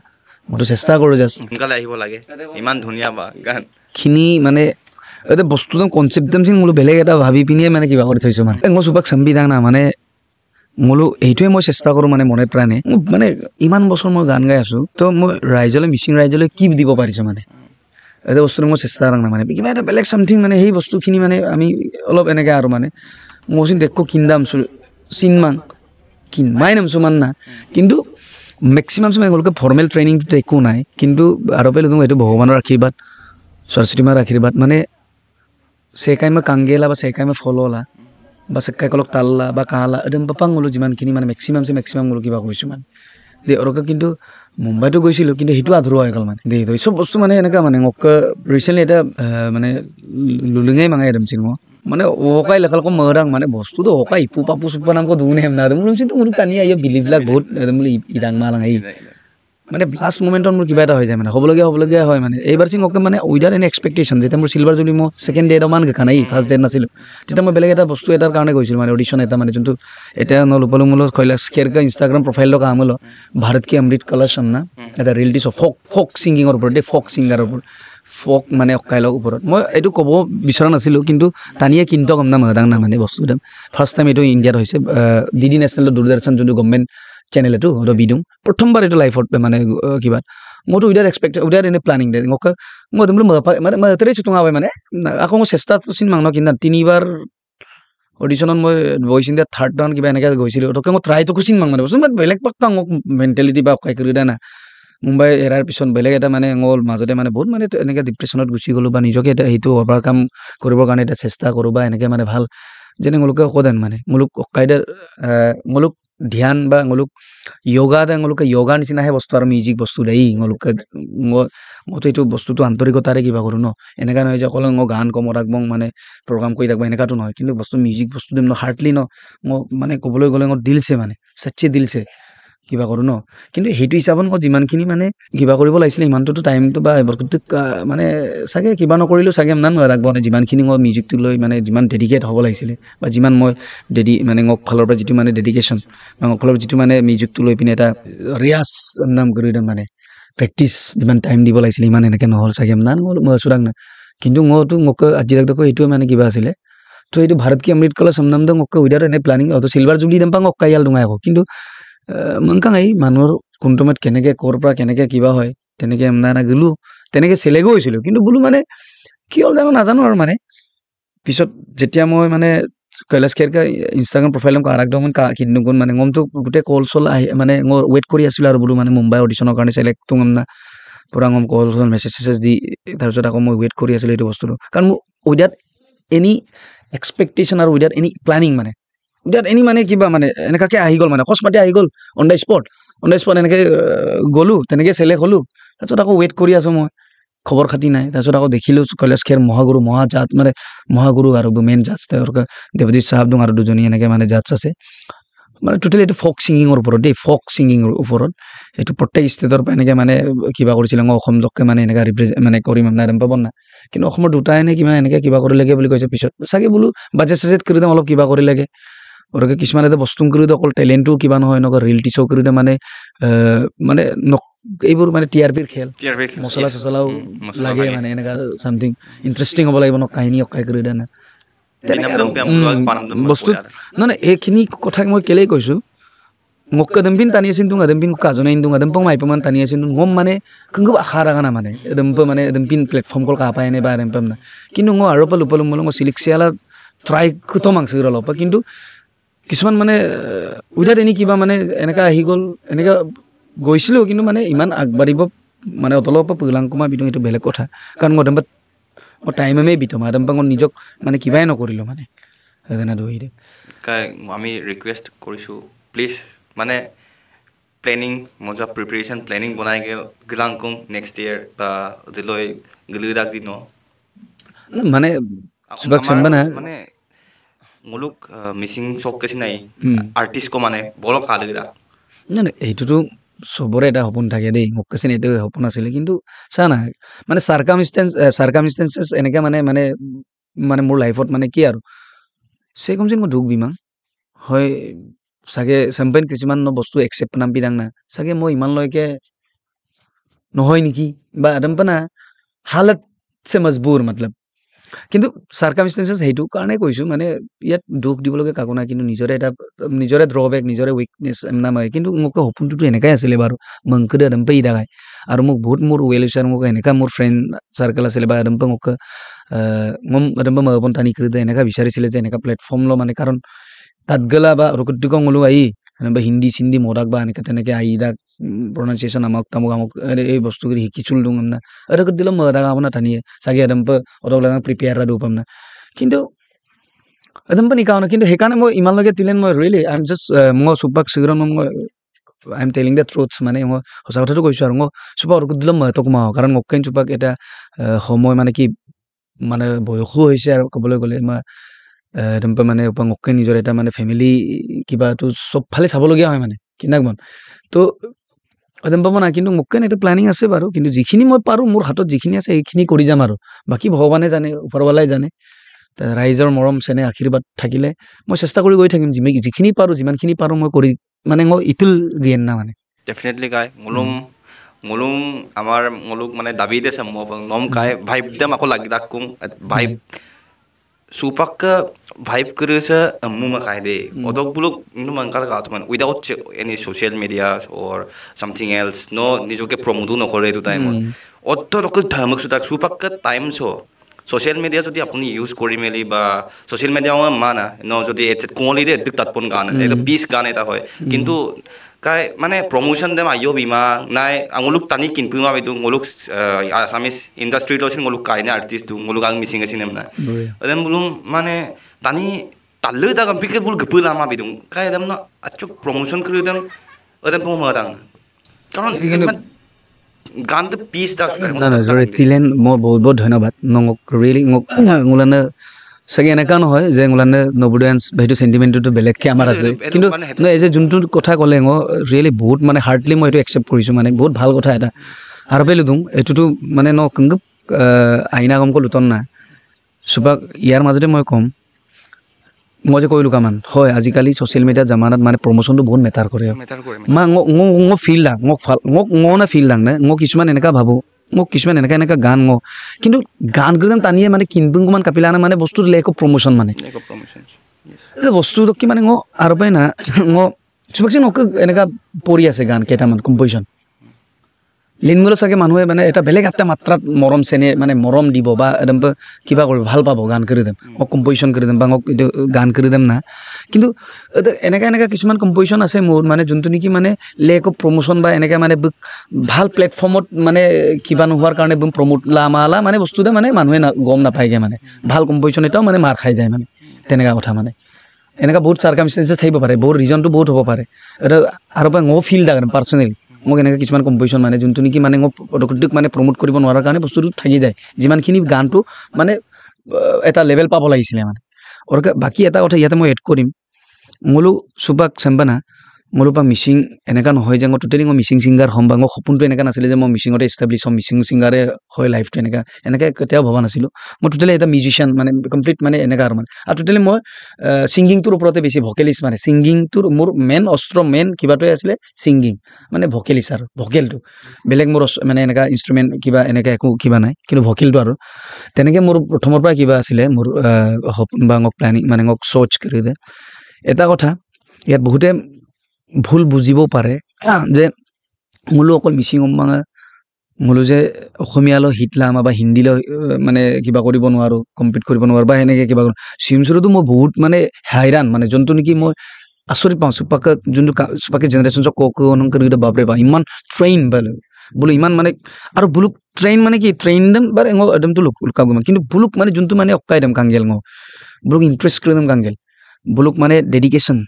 মইতো চেষ্টা কৰো জাষ্ট সোনকালে আহিব লাগে ইমান ধুনীয়া বা গান খিনি মানে এটা বস্তু কনচেপ্ট চিন মোলো বেলেগ এটা ভাবি পিনিয়ে মানে কিবা কৰি থৈছো মানে মই চুপাক চাম্বিদাং না মানে মোলো এইটোৱে মই চেষ্টা কৰো মানে মনে প্ৰাণে মানে ইমান বছৰ মই গান গাই আছো তো মই ৰাইজলৈ মিচিং ৰাইজলৈ কি দিব পাৰিছো মানে এটা বস্তু মই চেষ্টা কৰা না মানে কিবা এটা বেলেগ সামথিং মানে সেই বস্তুখিনি মানে আমি অলপ এনেকৈ আৰু মানে মই চিন দেখো কিন্দাম চিনমাং কিনমাই নামছো মান না কিন্তু মেক্সিমাম সময় এগুলোকে ফৰ্মেল ট্ৰেইনিংটো একো নাই কিন্তু আৰু পেলো এইটো ভগৱানৰ আশীৰ্বাদ সৰস্বতী মাৰ আশীৰ্বাদ মানে সেকাই মই কাংগেলা বা সেকাই মই ফললা বা সেকাই কলক তাল্লা বা কালা একদম পাপাং গলো যিমানখিনি মানে মেক্সিমাম গলো কিবা কৰিছোঁ মানে দে অৰকে কিন্তু মুম্বাইতো গৈছিলোঁ কিন্তু সেইটো আধৰুৱা হৈ গ'ল মানে দে চব বস্তু মানে এনেকুৱা মানে মোক ৰিচেণ্টলি এটা মানে লুলিঙাই মাঙাই একদম চিন মই মানে ওকাই লেখাল কম মৰাং মানে বস্তুটো ওকাই ইপু পাপু চুপা নামক দুনে হেম না মোৰ চিন্তা মোৰ টানি আহি বিলিবিলাক বহুত বোলে ইদাং মালাং আহি মানে লাষ্ট মোমেণ্টত মোৰ কিবা এটা হৈ যায় মানে হ'বলগীয়া হয় মানে এইবাৰ চিং অকে মানে উইদাউট এনি এক্সপেক্টেশ্যন যেতিয়া মোৰ চিলভাৰ জুলি মই ছেকেণ্ড ডেট মান গেখা নাই ফাৰ্ষ্ট ডেট নাছিলোঁ তেতিয়া মই বেলেগ এটা বস্তু এটাৰ কাৰণে গৈছিলোঁ মানে অডিশ্যন এটা মানে যোনটো এতিয়া নলুপালো মোলো কৈলাশ খেৰকা ইনষ্টাগ্ৰাম প্ৰফাইলৰ কাম হ'ল ভাৰত কি অমৃত কলশ না এটা ৰিয়েলিটি শ্ব' ফক ছিংগিঙৰ ওপৰত দেই ফক ছিংগাৰৰ ওপৰত ফক মানে অকাইলৰ ওপৰত মই এইটো ক'ব বিচৰা নাছিলোঁ কিন্তু টানিয়ে কিন্তু কম নাম মদাং না মানে বস্তুটো ফাৰ্ষ্ট টাইম এইটো ইণ্ডিয়াত হৈছে DD নেশ্যনেলৰ দূৰদৰ্শন যোনটো গভৰ্ণমেণ্ট চেনেল এইটো বিদুং প্ৰথমবাৰ এইটো লাইফত মানে কিবা মইতো উইদাউট এনে প্লানিং দে মই মানে তেৰেছো টঙা হয় মানে আকৌ মই চেষ্টা চিন মাংন কিন্তু তিনিবাৰ অডিশ্যনত মই ভইচ ইণ্ডিয়া থাৰ্ড ৰাউণ্ড কিবা এনেকৈ গৈছিলোঁ ওকে মই ট্ৰাইটো চিন মাং মানে বস্তু মই বেলেগ পাক্তাং মোক মেণ্টেলিটি বা কাই কৰি না মুম্বাই এৰাৰ পিছত বেলেগ এটা মানে মোৰ মাজতে মানে বহুত মানে এনেকৈ ডিপ্ৰেশ্যনত গুচি গ'লোঁ বা নিজকে এটা সেইটো অভাৰকাম কৰিবৰ কাৰণে এটা চেষ্টা কৰোঁ বা এনেকৈ মানে ভাল যেনে মোলোকে কদেন মানে মোলোক কাইডাৰ মোলোক ধ্যান বা মোলোক য়োগা দে মোলোকে য়োগাৰ নিচিনাহে বস্তু আৰু মিউজিক বস্তু দেই মোলোকে মইতো এইটো বস্তুটো আন্তৰিকতাৰে কিবা কৰোঁ ন এনেকুৱা নহয় যে অকল মই গান কমত আগবং মানে প্ৰগ্ৰাম কৰি থাকব এনেকুৱাতো নহয় কিন্তু বস্তু মিউজিক বস্তু দিম ন হাৰ্টলি ন মই মানে ক'বলৈ গ'লে মোৰ দিলছে মানে সচ্চে দিলছে কিবা কৰোঁ ন কিন্তু সেইটো হিচাপত মই যিমানখিনি মানে কিবা কৰিব লাগিছিলে ইমানটোতো টাইমটো বা মানে চাগে কিবা নকৰিলেও চাগে ইমান ৰাখব মানে যিমানখিনি মই মিউজিকটো লৈ মানে যিমান ডেডিকেট হ'ব লাগিছিলে বা যিমান মই মানে মোক ফালৰ পৰা যিটো মানে ডেডিকেশ্যন বা মোক ফালৰ যিটো মানে মিউজিকটো লৈ পিনে এটা ৰিয়াজ নাম কৰি একদম মানে প্ৰেক্টিচ যিমান টাইম দিব লাগিছিলে ইমান এনেকৈ নহ'ল চাগে নান মই চোৰাং না কিন্তু মইতো মোক আজি তাক এইটোৱে মানে কিবা আছিলে তো এইটো ভাৰত কি অমৃত কলা সমনামদং মোক উইদাউট এনে প্লানিং অত চিলভাৰ জুলি দেম্পাং অক্কাইয়াল দুঙাই আকৌ কিন্তু মংকাং এই মানুহৰ কোনটো সময়ত কেনেকৈ ক'ৰ পৰা কেনেকৈ কিবা হয় তেনেকৈ এমনা গ'লোঁ তেনেকৈ চেলেগো হৈছিলোঁ কিন্তু বোলো মানে কি হ'ল নাজানো আৰু মানে পিছত যেতিয়া মই মানে কৈলাশ খেৰকা ইনষ্টাগ্ৰাম প্ৰফাইল আৰাকদম কিন্তু গুণ মানে গমটো গোটেই কল চল আহি মানে মই ৱেইট কৰি আছিলোঁ আৰু বোলো মানে মুম্বাই অডিশ্যনৰ কাৰণে চিলেক্ট তুঙম না পূৰা গম কল চল মেছেজ দি তাৰপিছত আকৌ মই ৱেইট কৰি আছিলোঁ এইটো বস্তুটো কাৰণ মোৰ উইদাউট এনি এক্সপেক্টেশ্যন আৰু উইদাউট এনি প্লানিং মানে উইদাউট এনি মানে কিবা মানে এনেকুৱাকৈ আহি গ'ল মানে অকস্মাতে আহি গ'ল অন দ্য স্পট এনেকৈ গ'লোঁ তেনেকৈ চিলেক্ট হ'লোঁ তাৰপিছত আকৌ ৱেইট কৰি আছোঁ মই খবৰ খাতি নাই তাৰপিছত আকৌ দেখিলোঁ কৈলাশ খেৰ মহাগুৰু মহাজাত মানে মহাগুৰু আৰু মেইন জাজ তেওঁলোকে দেৱজিৎ চাহাব দুং আৰু দুজনী এনেকৈ মানে জাজ আছে মানে টোটেলি এইটো ফক ছিংগিঙৰ ওপৰত দেই ফক ছিংগিঙৰ ওপৰত এইটো প্ৰত্যেক ষ্টেটৰ পৰা এনেকৈ মানে কিবা কৰিছিলে মই অসমলৈকে মানে এনেকৈ মানে কৰিম নাইম পাব না কিন্তু অসমৰ দুটাই এনে কিমান এনেকৈ কিবা কৰি লাগে বুলি কৈছে পিছত চাগে বোলো বাজেট কৰি দিম অলপ কিবা কৰি লাগে ওৰকে কিছুমান এটা বস্তু কৰি দিওঁ অকল টেলেণ্টো কিবা নহয় এনেকুৱা ৰিয়েলিটি শ্ব' কৰি দিওঁ মানে মানে এইবোৰ মানে TRPৰ খেল মছলা চছলাও লাগে মানে এনেকুৱা চামথিং ইণ্টাৰেষ্টিং হ'ব লাগিব ন কাহিনী অকাই কৰি দিয়া না বস্তু নহয় এইখিনি কথা মই কেলেই কৈছোঁ মোক দম্পিন টানি আছিল তুং দম্পিন কাজনে ইন্দুং দম্পং মাইপমান টানি আছিল গম মানে খুব আশা ৰাখা না মানে দম্প মানে দম্পিন প্লেটফৰ্ম কল কাপাই নে বা দম্পম না কিন্তু মই আৰু লুপালো মই চিলিকচিয়ালা ট্ৰাই খতম আংছিল অলপ কিন্তু কিছুমান মানে উইদাউট এনি কিবা মানে এনেকৈ আহি গ'ল এনেকৈ গৈছিলোঁ কিন্তু মানে ইমান আগবাঢ়িব মানে অতলৰ পৰা পইলাংকুমা বিদুং এইটো বেলেগ কথা কাৰণ মই দম্পত মই টাইমেই বিতম দম্পা মই নিজক মানে কিবাই নকৰিলোঁ মানে সেইকাৰণে ধৰি দে আমি ৰিকুৱেষ্ট কৰিছোঁ প্লিজ মানে প্লেনিং মজা প্ৰিপেৰেশ্যন প্লেনিং বনাই গিলাংকুং নেক্সট ইয়েৰ বা দিলৈ গিলিদাক যি ন মানে চুবাক চাম্বা না মানে মুলুক মিচিং চক কেছি নাই আৰ্টিষ্ট কো মানে বড় কালগা না এইটোতো চবৰে এটা সপোন থাকে দেই মোক কৈছে এইটো সপোন আছিলে কিন্তু চা না মানে সাৰ্কামষ্টেন্সেছ এনেকে মানে মোৰ লাইফত মানে কি আৰু সে কমছে মই দুখ বিমাং হয় চাগে চেম্পেন কিছুমান বস্তু একচেপ্ট নাম বিদাং না চাগে মই ইমানলৈকে নহয় নেকি বা আদম্পনা হালত সে মজবুৰ মতলব কিন্তু সাৰ্কামষ্টেন্সেছ সেইটো কাৰণে কৈছো মানে ইয়াত দুখ দিবলগীয়া কাকো নাই কিন্তু নিজৰে ড্ৰবেক নিজৰে উইকনেছ নাম হয় কিন্তু মোক সপোনটোতো এনেকাই আছিলে বাৰু মংকদে আদম্পে ইদাগাই আৰু মোক বহুত মোৰ ৱেল উইচাৰ মোক এনেকা মোৰ ফ্ৰেণ্ড চাৰ্কেল আছিলে বা আদম্পে মোক আদম্পে মগবন টানি কৰি এনেকা বিচাৰিছিলে যে এনেকা প্লেটফৰ্ম ল মানে কাৰণ তাত গলা বা ৰকুটিকং ওলো আহি বা হিন্দী চিন্দি মদাক বা এনেকে তেনেকে আহি দাক প্ৰনাউন্সিয়েশ্যন আমাক এই বস্তু শিকিচুল দুং না ৰকুট দিলো মদাক আপনা টানিয়ে চাগে আদম্পে অতক লগা প্ৰিপেয়াৰ ৰা দুপাম না কিন্তু আদম্পে নিকাও না কিন্তু সেইকাৰণে মই ইমানলৈকে তিলেন মই ৰিয়েলি আই এম জাষ্ট মই সুপাক সিগৰন মই I am telling the truth মানে মই সঁচা কথাটো কৈছো আৰু মই সুপাক ৰকুট দিলো মই তক মাও কাৰণ মকেন সুপাক এটা সময় মানে কি মানে বয়সো হৈছে আৰু ক'বলৈ গ'লে মই আদম্পে মানে মকেন নিজৰ এটা মানে ফেমিলি কিবাটো সব ফালে চাবলগীয়া হয় মানে কিনাক মন তো আদম্পে না কিন্তু মকেন এটা প্ল্যানিং আছে বাৰু কিন্তু যিখিনি মই পাৰো মোৰ হাতত যিখিনি আছে সেইখিনি কৰি যাম আৰু বাকি ভগৱানে জানে ওপৰৱালাই জানে ৰাইজৰ মৰম চেনে আশীৰ্বাদ থাকিলে মই চেষ্টা কৰি গৈ থাকিম যিখিনি পাৰো যিমানখিনি পাৰো মই কৰি মানে মই ইতুল জ্ঞান না মানে ডেফিনেটলি গাই মুলুম আমাৰ মুলুক মানে দাবি দেছে নম গাই ভাইব দেম আকৌ লাগি দাকুং ভাইব সুপাক ভাইব কৰিছে মুমা কাই দে অদক বুলুক নো মানকাল গাত মান without any social media or something else নো নিজকে প্রমোট নকৰে এটো টাইমত অত ৰক ধমক সুতাক সুপাক টাইম সোশ্যাল মিডিয়া যদি আপুনি ইউজ কৰি মেলি বা সোশ্যাল মিডিয়া মানা ন যদি কোঁৱলি দে তাতপন গান এটা 20 গান এটা হয় কিন্তু কাই মানে প্ৰমোশন দেম আইও বিমা নাই আঙুলুক টানি কিনপুমা বেদু ngoluk আসামিস ইন্ডাস্ট্রি লসিন ngoluk কাইনা আর্টিস্ট দু ngoluk আং মিসিং আছে নেমনা দেম বুলুম মানে টানি তাল্লে দা কম্পিকে বুল গপুলা মা বেদু কাই দেম না আচ্ছ প্রমোশন করি দেম ওদেম পমা দাং কারণ গান তো পিস দা না না জৰে তিলেন মই বহুত বহুত ধন্যবাদ নক ৰিয়েলি ngulane চাগে এনেকা নহয় যে ngulane নবুডেন্স ভাইটো সেন্টিমেন্টটো বেলেগকে আমাৰ আছে কিন্তু এই যে যোনটো কথা ক'লে ৰিয়েলি বহুত মানে হাৰ্টলি মই এটো একচেপ্ট কৰিছো মানে বহুত ভাল কথা এটা আৰু পেলু দুং এটোটো মানে ন কংগ আইনা গম কো লুতন না সুপাক ইয়াৰ মাজতে মই কম মই যে কইলু কামান হয় আজিকালি সোশ্যাল মিডিয়া জামানাত মানে প্ৰমোশনটো বহুত মেটাৰ কৰে মা ngো ফিল লাগ ngো না ফিল লাগ না ngো কিছুমান এনেকা ভাবো মোক কিছুমান এনেকা গান কিন্তু গান গদন টানিয়ে মানে কিনবুংমান কাপিলানা মানে বস্তু লেক অফ প্ৰমোশন মানে লেক অফ প্ৰমোশনস এই বস্তু কি মানে আৰু পাই না সুবাকসিন এনেকা পৰি আছে গান কেটামান কম্পোজিশন লিনমুল চাগে মানুহে মানে এটা বেলেগ এটা মাত্ৰাত মৰম চেনে মানে মৰম দিব বা একদম কিবা কৰিব ভাল পাব গান কৰি দেম কম্পোজিশন কৰি দেম বা গান কৰি দেম না কিন্তু এনেকা কিছুমান কম্পোজিশন আছে মোৰ মানে যোনটো নেকি মানে লেক অফ প্ৰমোশন বা এনেকা মানে ভাল প্লেটফৰ্মত মানে কিবা নোহোৱাৰ কাৰণে প্ৰমোট লামালা মানে বস্তুতে মানে মানুহে গম নাপায়গে মানে ভাল কম্পোজিশন এটাও মানে মাৰ খাই যায় মানে তেনেকা কথা মানে এনেকা বহুত সাৰ্কামষ্টেন্সেছ থাকিব পাৰে বহুত ৰিজনটো বহুত হ'ব পাৰে এটা আৰু বা ngো ফিল দা পাৰ্সোনালি মোক এনেকা কিছুমান কম্পোজিশন মানে যোনটো নেকি মানে পটকটিক মানে প্ৰমোট কৰিব নোৱাৰাৰ কাৰণে বস্তুটো থাকি যায় যিমানখিনি গানটো মানে এটা লেভেল পাব লাগিছিলে মানে আৰু বাকি এটা কথা ইয়াতে মই এড কৰিম মোলো সুপাক সম্বানা মোলো পা মিচিং এনেকা নহয় যে টোটেলি মিচিং সিঙ্গাৰ হম বা সপোনটো এনেকা নাছিলে যে মই মিচিংতে এষ্টাব্লিছ হম মিচিং সিঙ্গাৰে হয় লাইফটো এনেকা কেতিয়াও ভবা নাছিলো মই টোটেলি এটা মিউজিশিয়ান মানে কমপ্লিট মানে এনেকা আৰু টোটেলি মই সিঙ্গিংটোৰ ওপৰতে বেছি ভকেলিষ্ট মানে সিঙ্গিংটোৰ মোৰ মেইন অস্ত্ৰ মেইন কিবাটোৱে আছিলে সিঙ্গিং মানে ভকেলিষ্ট আৰু ভকেলটো বেলেগ মোৰ মানে এনেকা ইনস্ট্ৰুমেন্ট কিবা এনেকা একো কিবা নাই কিন্তু ভকেলটো আৰু তেনেকে মোৰ প্ৰথমৰ পৰা কিবা আছিলে মোৰ সপোন বা প্ল্যানিং মানে সোচ কৰি দে এটা কথা ইয়াত বহুতে ভুল বুজিব পাৰে যে মোলো অকল মিচিং মানে মোলো যে অসমীয়ালৈ হিটলাম বা হিন্দীলৈ মানে কিবা কৰিব নোৱাৰো কম্পিট কৰিব নোৱাৰো বা এনেকে কিবা সিমসুৰতো মই বহুত মানে হাইৰান মানে যোনটো নেকি মই আচৰিত পাওঁ সুপাকে যোনটো সুপাকে জেনাৰেশন কৰি বাপৰে বা ইমান ট্ৰেইন বলো ইমান মানে আৰু বুলুক ট্ৰেইন মানে কি ট্ৰেইন দেম বা একদমটো লুকাব কিন্তু বুলুক মানে যোনটো মানে অকাই দেম কাংগেল বুলুক ইন্টাৰেষ্ট কৰি দেম কাংগেল বুলুক মানে ডেডিকেশন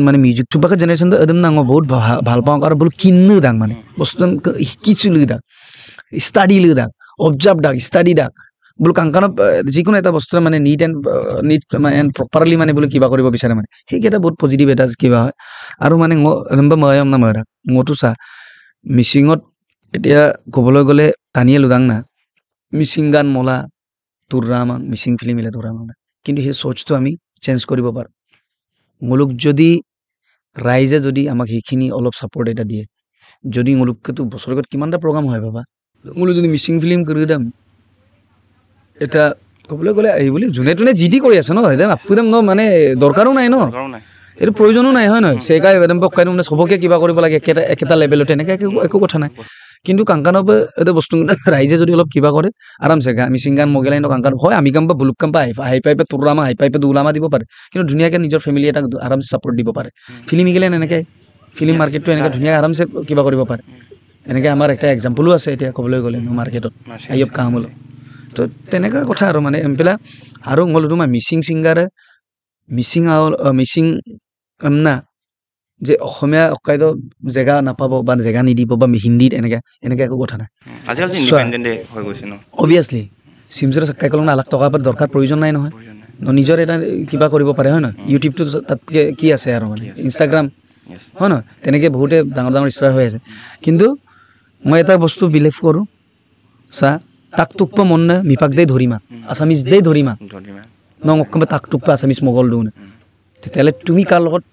মানে মিউজিক সুপাকে জেনাৰেশন একদম না বহুত ভাল পাওঁ আৰু বুলুক কিন্নু দাং মানে বস্তু শিকিছিলো দাক ষ্টাডি দাক অবজাৰ্ভ দাক ষ্টাডি দাক বোলো কাংকানক যিকোনো এটা বস্তু মানে নিট এণ্ড প্ৰপাৰলি মানে বোলো কিবা কৰিব বিচাৰে মানে সেইকেইটা বহুত পজিটিভ এটা কিবা হয় আৰু মানে মইতো চা মিচিঙত এতিয়া ক'বলৈ গ'লে টানিয়ে লুদাং না মিচিং গান মলা তুৰামাং মিচিং ফিল্ম মিলে তুৰামাং কিন্তু সেই চ'চটো আমি চেঞ্জ কৰিব পাৰোঁ মোলোক যদি ৰাইজে যদি আমাক সেইখিনি অলপ ছাপৰ্ট এটা দিয়ে যদি মোলোকতো বছৰেকত কিমানটা প্ৰগ্ৰাম হয় বাবা মোলোক যদি মিচিং ফিল্ম কৰি দাম এটা ক'বলৈ গ'লে এই বুলি যোনে তোনে যি কৰি আছে ন একদম ন মানে দৰকাৰো নাই ন এইটো প্ৰয়োজনো নাই হয় নহয় চেকাই একদম পকাই মানে চবকে কিবা কৰিব লাগে একেটা লেভেলতে এনেকৈ একো কথা নাই কিন্তু কাংকানবে এটা বস্তু ৰাইজে যদি অলপ কিবা কৰে আৰামছে মিচিং গান মগেলাই ন কাংকান হয় আমি কাম বা বুলুক কাম বা হাই পাইপে তুৰামা হাই পাইপে দুলামা দিব পাৰে কিন্তু ধুনীয়াকৈ নিজৰ ফেমিলি এটা আৰামছে ছাপৰ্ট দিব পাৰে ফিল্ম গেলেন এনেকৈ ফিল্ম মাৰ্কেটটো এনেকৈ ধুনীয়া আৰামছে কিবা কৰিব পাৰে এনেকৈ আমাৰ একটা এক্সাম্পলো আছে এতিয়া ক'বলৈ গ'লে মাৰ্কেটত আইয়ব কামল তো তেনেকুৱা কথা আৰু মানে এমপেলা আৰু মই তোমাৰ মিচিং ছিংগাৰে মিচিং না যে অসমীয়া অকাইদ জেগা নাপাব বা জেগা নিদিব বা হিন্দীত এনেকৈ একো কথা নাই আজিকালি ইণ্ডিপেণ্ডেণ্ট হৈ গৈছে ন অবভিয়াছলি চিমচৰে চাক্কাই কলম না লাখ টকাৰ পৰা দৰকাৰ প্ৰয়োজন নাই নহয় নিজৰ এটা কিবা কৰিব পাৰে হয় নহয় ইউটিউবটো তাতকৈ কি আছে আৰু মানে ইনষ্টাগ্ৰাম হয় নহয় তেনেকৈ বহুতে ডাঙৰ ডাঙৰ ষ্টাৰ হৈ আছে কিন্তু মই এটা বস্তু বিলিভ কৰোঁ চা তাক টুকপ মন নে মিপাক দেই ধৰিমা আছামিজ দেই ধৰিমা নং অকণমান তাক টুকপ আছামিজ মগল দিওঁ তেতিয়াহ'লে তুমি কাৰ লগত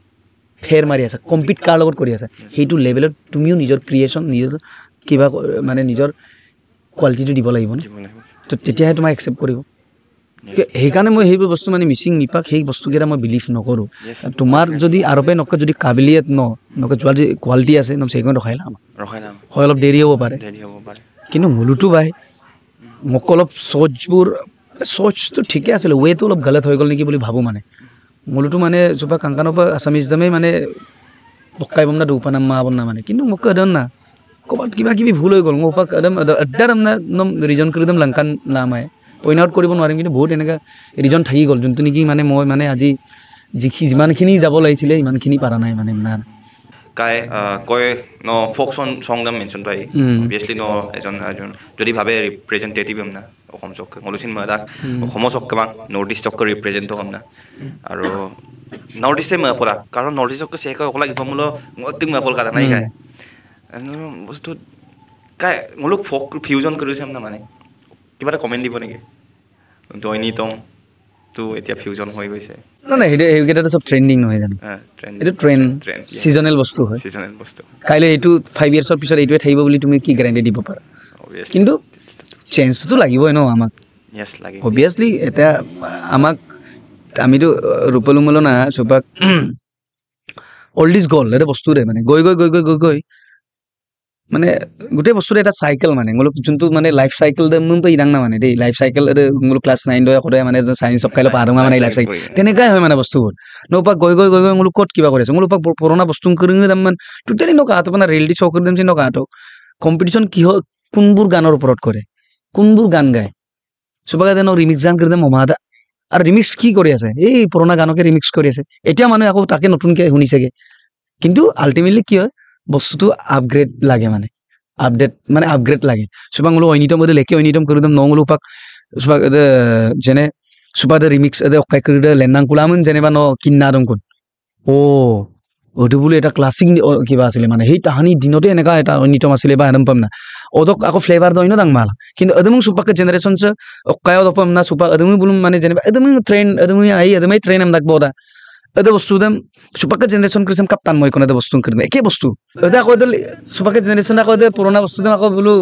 ফেৰ মাৰি আছা কম্পিট কাৰ লগত কৰি আছা সেইটো লেভেলত তুমিও নিজৰ ক্ৰিয়েশ্যন নিজৰ কিবা মানে নিজৰ কোৱালিটিটো দিব লাগিব ন তো তেতিয়াহে তোমাক একচেপ্ট কৰিব সেইকাৰণে মই সেইবোৰ বস্তু মানে মিচিং নিপাক সেই বস্তুকেইটা মই বিলিভ নকৰোঁ তোমাৰ যদি আৰবে নকয় যদি কাবিলিয়ত নকয় যোৱা যদি কোৱালিটি আছে একদম সেইখন ৰখাই লাম হয় অলপ দেৰি হ'ব পাৰে কিন্তু মূলতো বাই মোক অলপ চ'চটো ঠিকে আছিলে ৱেটো অলপ গলত হৈ গ'ল নেকি বুলি ভাবোঁ মানে মূলতো মানে চোপা কাংকানৰ পৰা আছামিজ দামেই মানে পকাই বম না দুপানাম মা বম না মানে কিন্তু মোক একদম না ক'ৰবাত কিবা কিবি ভুল হৈ গ'ল মোক একদম একদম ৰিজন কৰি একদম লংকান নামাই পইণ্ট আউট কৰিব নোৱাৰিম কিন্তু বহুত এনেকুৱা ৰিজন থাকি গ'ল যোনটো নেকি মানে মই মানে আজি যিমানখিনি যাব লাগিছিলে ইমানখিনি পাৰা নাই মানে না কাই কয় ন ফ'ক চং দাম মেনশ্যন পাই অবভিয়াছলি ন এজন যদি ভাবে ৰিপ্ৰেজেণ্টেটিভ হ'ম না অসম চককে মলুচিন মই তাক অসমৰ চককে বা নৰ্থ ইষ্ট চককে ৰিপ্ৰেজেণ্ট হ'ম না আৰু নৰ্থ ইষ্টে মই পৰা কাৰণ নৰ্থ ইষ্টকে চেক অকলা গীতমূল অতিক মই কলকাতা নাই গায় বস্তু কাই মোলোক ফ'ক ফিউজন কৰিছে না মানে কিবা এটা কমেণ্ট দিব নেকি দৈনিতম তো এতিয়া ফিউজন হৈ গৈছে নাই সেইকেইটাটো চব ট্ৰেণ্ডিং নহয় জানো এইটো ট্ৰেণ্ড ছিজনেল বস্তু হয় কাইলৈ এইটো 5 ইয়াৰ্ছৰ পিছত এইটোৱে থাকিব বুলি তুমি কি গেৰাণ্টি দিব পাৰা কিন্তু চেঞ্জটো লাগিবই ন আমাক অবভিয়াছলি এতিয়া আমাক আমিতো ৰূপলুমলো না চোপাক অল্ড ইজ গ'ল্ড এটা বস্তুৰে মানে গৈ মানে গোটেই বস্তুটো এটা চাইকেল মানে মোলোক যোনটো মানে লাইফ চাইকেল মোৰতো ইদাং না মানে দেই লাইফ চাইকেল মোলোক ক্লাছ 9 দৰে সদায় মানে চাইন্স অফ কাইলৈ পাৰোঁ মানে লাইফ চাইকেল তেনেকুৱাই হয় মানে বস্তুবোৰ নৌপাক গৈ মোলোক ক'ত কিবা কৰি আছে মোলোক পুৰণা বস্তু কৰি দাম মানে টোটেলি নকাহাতো মানে ৰিয়েলিটি শ্ব' কৰি দাম নকাহাতো কম্পিটিশ্যন কিহৰ কোনবোৰ গানৰ ওপৰত কৰে কোনবোৰ গান গায় চুপাকে যেন ৰিমিক্স গান কৰি দাম মমাদা আৰু ৰিমিক্স কি কৰি আছে এই পুৰণা গানকে ৰিমিক্স কৰি আছে এতিয়া মানুহে আকৌ তাকে নতুনকৈ শুনিছেগে কিন্তু আল্টিমেটলি কি হয় বস্তুটো আপগ্ৰেড লাগে মানে আপগ্ৰেড লাগে চুপাক মোলো ঐনিতম লেকে ঐনিতম কৰি দাম নঙলো পাক চুপাক যেনে চুপাক ৰিমিক্স অকাই কৰি লেণ্ডাং কোলামোন যেনিবা ন কিন্না দম কোন ওটো বুলি এটা ক্লাছিক কিবা আছিলে মানে সেই তাহানি দিনতে এনেকুৱা এটা ঐনিতম আছিলে বা এদম পাম না অদক আকৌ ফ্লেভাৰ দই ন দাং মাল কিন্তু এদমং চুপাকে জেনেৰেশ্যন অকায় পাম না চুপাক এদমং বুলুম মানে যেনিবা এদমং ট্ৰেইন এদমং আহি এদমেই ট্ৰেইন এম দাকব দা এটা বস্তু দাম চুপাকে জেনেৰেশ্যন কৰিছাম কাপ্তান মই কোনো এটা বস্তু কৰি একে বস্তু এটা আকৌ চুপাকে জেনেৰেশ্যন আকৌ পুৰণা বস্তু দাম আকৌ বোলো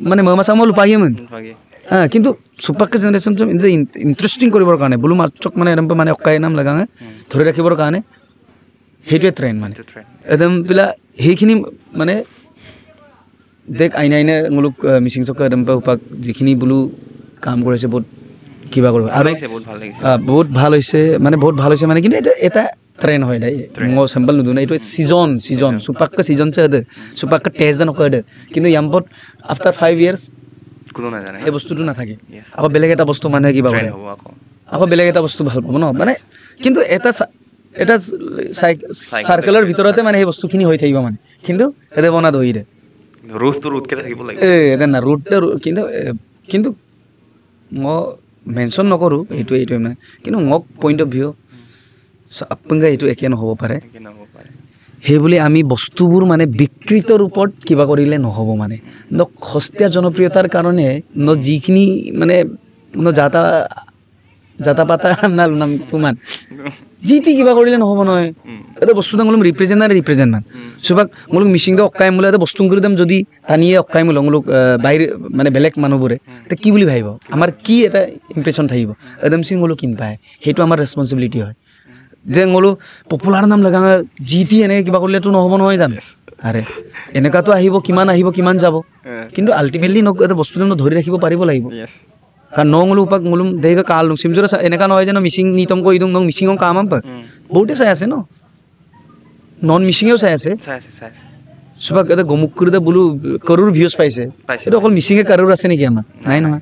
মানে মমাচা মই লুপাহিয়ে মান কিন্তু চুপাকে জেনেৰেশ্যন ইণ্টাৰেষ্টিং কৰিবৰ কাৰণে বোলো মাছক মানে একদম মানে অকাই নাম লগা ধৰি ৰাখিবৰ কাৰণে সেইটোৱে ট্ৰেইন মানে একদম পিলা সেইখিনি মানে দেখ আইনে মোলোক মিচিং চকা একদম উপাক যিখিনি বোলো কাম কৰিছে বহুত কিবা কৰিব আৰু বহুত ভাল হৈছে মানে কিন্তু এইটো এটা ট্ৰেইন হয় দেই মই চেম্পল নিদিওঁ না এইটো ছিজন চুপাক্কা ছিজন দে চুপাক্কা টেজ দে নকয় দে কিন্তু ইয়াম্পত আফটাৰ 5 ইয়াৰ্ছ কোনো নাজানে এই বস্তুটো নাথাকে আকৌ বেলেগ এটা বস্তু মানুহে কিবা কৰে আকৌ বেলেগ এটা বস্তু ভাল পাব ন মানে কিন্তু এটা চাৰ্কেলৰ ভিতৰতে মানে সেই বস্তুখিনি হৈ থাকিব মানে কিন্তু এতে বনা ধৰি দে ৰুটটো ৰুটকে থাকিব লাগে এ না ৰুট কিন্তু মই মেনশ্যন নকৰোঁ এইটোৱে মানে কিন্তু মোক পইণ্ট অফ ভিউ আপোনালোকে এইটো একে নহ'ব পাৰে সেইবুলি আমি বস্তুবোৰ মানে বিকৃত ৰূপত কিবা কৰিলে নহ'ব মানে ন সস্তীয়া জনপ্ৰিয়তাৰ কাৰণে ন যিখিনি মানে ন জাতা পাতা নাম তোমাৰ যি টি কিবা কৰিলে নহ'ব নহয় এটা বস্তু দাম ৰিপ্ৰেজেণ্ট মান চবাক মোলোক মিচিংটো অক্কাই মোলে এটা বস্তু কৰি দাম যদি টানিয়ে অক্কাই মোলোক বাহিৰ মানে বেলেগ মানুহবোৰে তে কি বুলি ভাবিব আমাৰ কি এটা ইম্প্ৰেশ্যন থাকিব একদম চিং মোলোক কিন পায় সেইটো আমাৰ ৰেছপনচিবিলিটি হয় যে মোলো পপুলাৰ নাম লগা যি টি এনেকৈ কিবা কৰিলেতো নহ'ব নহয় জানো আৰে এনেকুৱাতো আহিব কিমান যাব কিন্তু আল্টিমেটলি এটা বস্তু ধৰি ৰাখিব পাৰিব লাগিব কাৰণ নঙলো উপাক মোলো দেহে কাল চিমজোৰা এনেকুৱা নহয় যে মিচিং নিতম কৈ দিওঁ নং মিচিঙৰ কাম বহুতে চাই আছে ন নন মিচিঙেও চাই আছে চবাক এটা গমুক কৰি বোলো কৰোৰ ভিউজ পাইছে এইটো অকল মিচিঙে কাৰোৰ আছে নেকি আমাৰ নাই নহয়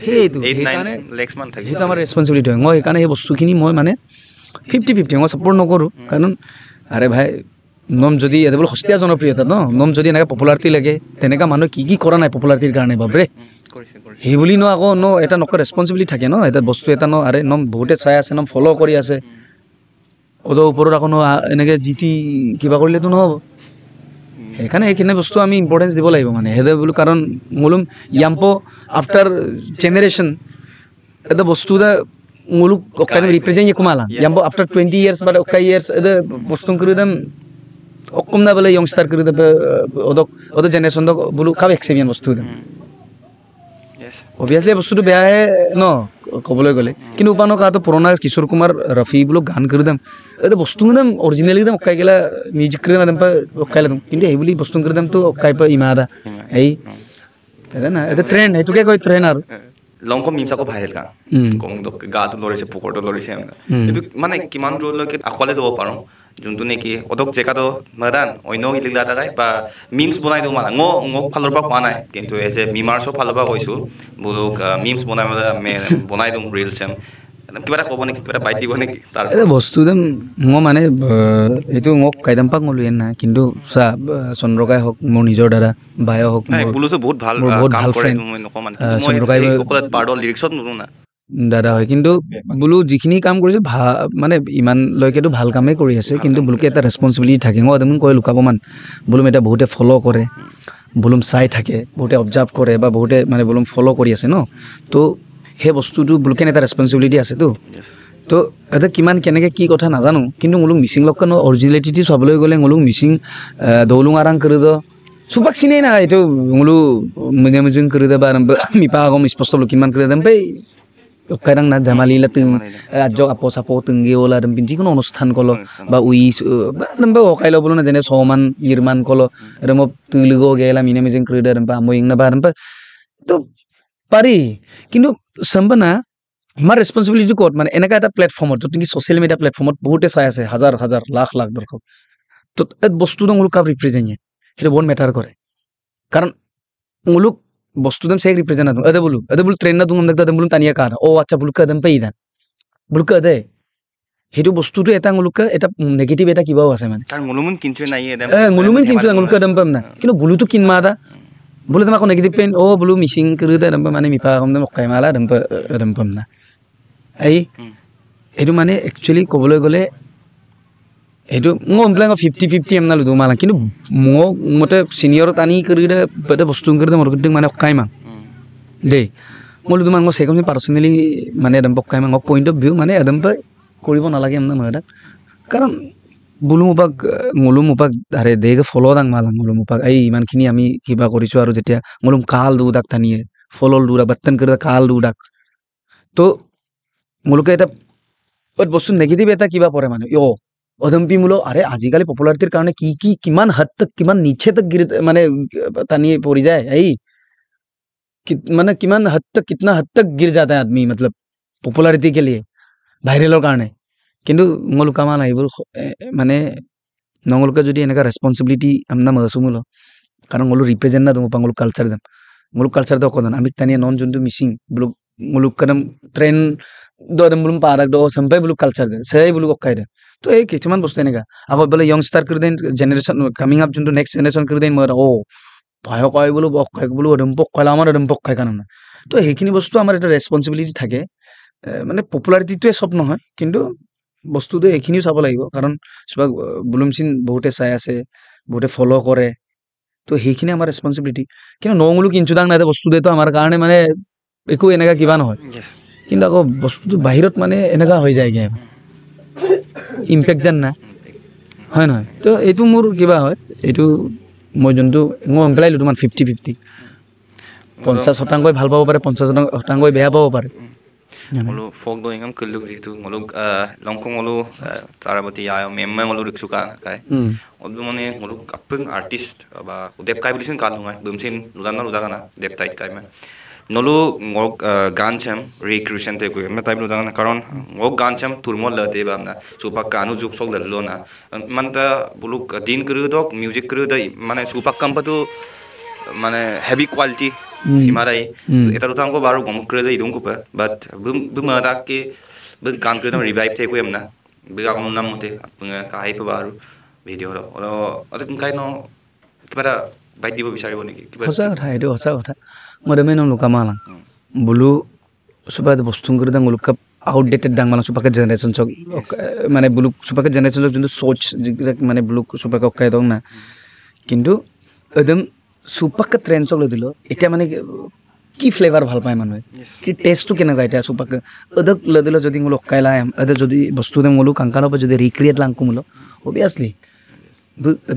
সেইটো আমাৰ ৰেছপনচিবিলিটি হয় মই সেইকাৰণে সেই বস্তুখিনি মই মানে 50-50 মই ছাপোৰ্ট নকৰোঁ কাৰণ আৰে ভাই নম যদি এটা বোলো সস্তীয়া জনপ্ৰিয়তা নম যদি এনেকৈ পপুলাৰিটি লাগে তেনেকুৱা মানুহে কি কৰা নাই পপুলাৰিটিৰ কাৰণে বাবৰে সেই বুলি আকৌ এটা নক ৰেছপনচিবিলিটি থাকে এটা বস্তু এটা আৰে বহুতে চাই আছে ফ'ল' কৰি আছে ওপৰত আকৌ এনেকৈ যি টি কিবা কৰিলেতো নহ'ব সেইকাৰণে সেইখিনি বস্তু আমি ইম্পৰ্টেঞ্চ দিব লাগিব মানে সেইদে বোলো কাৰণ মোলোম ইয়াম্প আফটাৰ জেনেৰেশ্যন এটা বস্তু এটা muluk okkan represent ye kumala yambo after 20 years but okay years the bostong krudam okkum na bale youngster krudam odok generation dok bulu ka experience bostu yes obviously bostu to beya hai no kobole gole kintu upano ka to purona kishore kumar rafi bulu gan krudam ede bostu ngam originally dam okay gela music krudam dam pa okay ladum kintu ei buli bostong krudam to okay pa imada ei ede na ede trend hai to ke koi trend ar লংক মিমসাকো viral কা কম গাটো লৰিছে পুকৰটো লৰিছে কিন্তু মানে কিমান দূৰলৈকে আকলে দিব পাৰোঁ যোনটো নেকি অদক জেকাটো নাদান অন্য ইলিলা দাগাই বা মিমছ বনাই দিওঁ মানে মোক ফালৰ পৰা কোৱা নাই কিন্তু এজ এ মিমাৰ্ছৰ ফালৰ পৰা কৈছোঁ বোলো মিমছ বনাই দিওঁ ৰিলছ কিবা এটা ক'ব নেকি কিবা এটা বাইট দিব নেকি তাৰ বস্তু যেন মই মানে এইটো মোক কাইদাম্পাক মই লৈ নাই কিন্তু চা চন্দ্ৰকাই হওক মোৰ নিজৰ দাদা বায় হওক বোলোছো বহুত ভাল কাম কৰে মই নকওঁ মানে চন্দ্ৰকাই অকল পাৰ্টৰ লিৰিক্সত নুনো না দাদা হয় কিন্তু বোলো যিখিনি কাম কৰিছে মানে ইমানলৈকেতো ভাল কামেই কৰি আছে কিন্তু বোলোকে এটা ৰেছপনচিবিলিটি থাকে মই একদম কৈ লুকাব মান বোলোম এতিয়া বহুতে ফ'ল' কৰে বোলোম চাই থাকে বহুতে অবজাৰ্ভ কৰে বা বহুতে মানে বোলোম ফ'ল' কৰি আছে ন তো সেই বস্তুটো বোলোকেন এটা ৰেছপনচিবিলিটি আছেতো তো এটা কিমান কেনেকৈ কি কথা নাজানো কিন্তু মোলোক মিচিং লক্ষণ অৰিজিনেলিটি চাবলৈ গ'লে মোলোক মিচিং দৌলুং আৰাং কৰি দ চুপাক চিনেই না এইটো মোলো মিজিং কৰি দে বা মিপা আগম স্পষ্ট কিমান কৰি দে পাই কাইৰাং না ধেমালি লাতিং ৰাজ্যক আপো চাপো তুংগি ওলা যিকোনো অনুষ্ঠান কল বা উইচ বা অকাই ল'ব না যেনে ছমান ইৰমান কল মই তুলিগ গেলা মিনা মিজিং কৰি দে মই ইং নাবা তো পাৰি কিন্তু সম্বনা আমাৰ ৰেছপনচিবিলিটি ক'ত মানে এনেকুৱা এটা প্লেটফৰ্মত য'ত নেকি ছ'চিয়েল মিডিয়া প্লেটফৰ্মত বহুতে চাই আছে হাজাৰ হাজাৰ লাখ লাখ দৰ্শক তো বস্তুটো মোলোক কাপ ৰিপ্ৰেজেণ্ট সেইটো বহুত মেটাৰ কৰে কাৰণ মোলোক বস্তু দাম চেক ৰিপ্ৰেজেণ্ট আদম এদে বোলো ট্ৰেইন না তুমি দেখতে বোলো টানিয়া কাৰ আচ্ছা বোলো কদম পাই দান বোলো কদে সেইটো বস্তুটো এটা মোলোক এটা নেগেটিভ এটা কিবাও আছে মানে কাৰণ মোলোমন কিনছে নাই এদম মোলোমন কিনছে মোলোক কদম পাম না কিন্তু বোলোটো কিনমা দা বোলো তোমাক নেগেটিভ পেইন বোলো মিচিং কৰি দে মানে মিপা কম দে মকাই মালা দম পাম না এই এইটো মানে একচুৱেলি ক'বলৈ গ'লে এইটো মই বোলে 50-50 এম নালো মালা কিন্তু মোক মতে চিনিয়ৰ টানি কৰি দে এটা বস্তু কৰি দে মৰগটিং মানে অকাই মাং দেই মই তোমাক মই চেকম পাৰ্চনেলি মানে একদম পকাই মাং পইণ্ট অফ ভিউ মানে একদম কৰিব নালাগে এম না মই কাৰণ বোলো মোপাক আৰে দেগে ফল' দাং মালাং মোলো মোপাক এই ইমানখিনি আমি কিবা কৰিছোঁ আৰু যেতিয়া মোলো কাল দুদাক টানিয়ে ফলল দুদাক বাত্তান কৰি কাল দুদাক তো মোলোকে এটা বস্তু নেগেটিভ এটা কিবা পৰে মানে অদম্পি মূল আৰে আজিকালি পপুলাৰিটিৰ কাৰণে কিমান হাত তক কিমান নিচে তক মানে টানি পৰি যায় এই মানে কিমান हद तक कितना हद तक गिर जाता है आदमी मतलब पॉपुलैरिटी के लिए ভাইৰেলৰ কাৰণে কিন্তু মোলোক কামান আহিব মানে নঙলোকে যদি এনেকা ৰেছপনচিবিলিটি আমনা মহসুমুল কাৰণ মোলো ৰিপ্ৰেজেণ্ট না তুমি পাঙলোক কালচাৰ দাম মোলোক কালচাৰ দ কদন আমি তানিয়া নন যোনটো মিচিং বোলো মোলোক কদম ট্ৰেন দম বোলো পাৰাক দ সম্পাই বোলো কালচাৰ দে সেই বোলো ককাই দে তো এই কিছুমান বস্তু এনেকা আকৌ বোলে ইয়ংষ্টাৰ কৰি দেন জেনেৰেশ্যন কামিং আপ যোনটো নেক্সট জেনেৰেশ্যন কৰি দেন মই ভয় কয় বোলো বকাই বোলো অদম পকাইলা আমাৰ অদম পকাই কাৰণ তো সেইখিনি বস্তু আমাৰ এটা ৰেছপনচিবিলিটি থাকে মানে পপুলাৰিটিটোৱে চব নহয় কিন্তু বস্তুটো এইখিনিও চাব লাগিব কাৰণ চবাক বুলুমচিন বহুতে চাই আছে বহুতে ফ'ল' কৰে তো সেইখিনি আমাৰ ৰেছপনচিবিলিটি কিন্তু নঙলো কিঞ্চুদাং নাই বস্তুটোতো আমাৰ কাৰণে মানে একো এনেকা কিবা নহয় কিন্তু আকৌ বস্তুটো বাহিৰত মানে এনেকা হৈ যায়গে ইম্পেক্ট দেন না হয় নহয় তো এইটো মোৰ কিবা হয় এইটো মই যোনটো মই পেলাইলোঁ তোমাৰ 50-50 50% ভাল পাব পাৰে 50% বেয়া পাব পাৰে ngolu folk do ingam kullu gitu ngolu longkong ngolu tarabati ya memme ngolu riksuka kai odu mane ngolu kapung artist ba dep kai bulisin kan ngai bumsin ludana ludana dep tai kai ma nolu ngok gancham recreation te ko me tai ludana karon ngok gancham turmol late ba na supak kanu juk sok dallo na manta buluk din kru dok music kru dai mane supak kampatu মানে heavy quality ইমাৰাই এটা দুটা অংক বাৰু গম কৰে ইদুং কুপা বাট broom আদাকে বু গান কৰে ৰিভাইভ থে কোয়েম না বিগা কোন নাম মতে আপুনি কাই পাবা আৰু ভিডিঅ' ৰ অতে কাই ন কিবা বাইট দিব বিচাৰিব নেকি কিবা সঁচা কথা এইটো সঁচা কথা মই দেমে নাম লুকামালা বুলু সুবাদ বস্তু করে দাং লুকা আউটডেটেড দাং মানে সুপাকে জেনারেশন চক মানে বুলু সুপাকে জেনারেশন চক যোনটো সোচ মানে বুলু সুপাকে অকাই দং না কিন্তু একদম সুপাকে ট্রেন্ড চক দিলো এটা মানে কি ফ্লেভার ভাল পায় মানুহে কি টেস্টটো কেনেকুৱা এটা সুপাকে অদক লদিলো যদি মূল অকাই লাম অদ যদি বস্তু দে মূল কাংকানো পে যদি রিক্রিয়েট লাং কুমুলো অবভিয়াসলি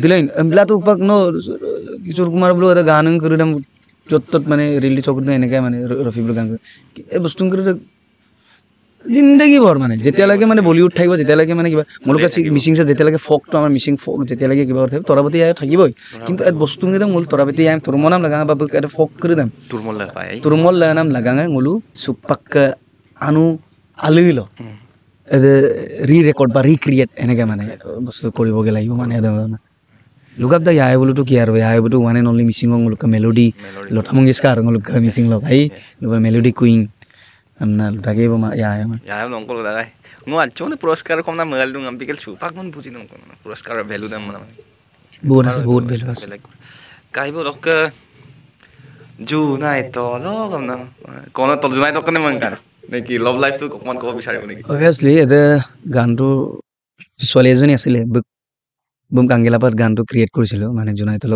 দিলেন এমলা তো উপাক ন কিশোর কুমার বলো এটা গান করে দাম যত মানে রিলি চক দে এনেকে মানে রফি বলো গান এই বস্তু করে জিন্দগি ভর মানে যেতিয়ালৈকে মানে বলিউড থাকিব যেতিয়ালৈকে মানে কিবা মূলকে মিচিং সে যেতিয়ালৈকে ফকটো আমাৰ মিচিং ফক যেতিয়ালৈকে কিবা থাকিব তৰাবতি আই থাকিবই কিন্তু এই বস্তু কেইটা মূল তৰাবতি আই তুৰমল নাম লাগা বাবু এটা ফক কৰি দাম তুৰমল নাম লাগাঙে মূলু সুপাক আনু আলুইল এ ৰি ৰেকৰ্ড বা ৰিক্ৰিয়েট এনেকে মানে বস্তু কৰিবগে লাগিব মানে লুকাপ দা ইয়াই বলুটো কি আৰু ইয়াই বলুটো ওৱান এণ্ড অনলি মিচিং লুকা মেলোডি লতা মংগেশকাৰ লুকা মিচিং লগাই লুকা melody queen amna lagi bama ya nongkol dagai ngo alchone পুরস্কার কম না মেল দুং আম্পিকেল সুপাক মন বুঝি নং কোন পুরস্কার ভ্যালু দাম মানে বহুত ভ্যালু আছে কাইবো লক জু নাই তো লো কম না কোন তো জু নাই তো কোনে মন কার নেকি লাভ লাইফ তো কোন কো বিচাৰিব নেকি obviously এদে গানটো ছোৱালী এজনী আছিলে বুম কাঙ্গেলাপাত গানটো ক্ৰিয়েট কৰিছিল মানে জুনাই তো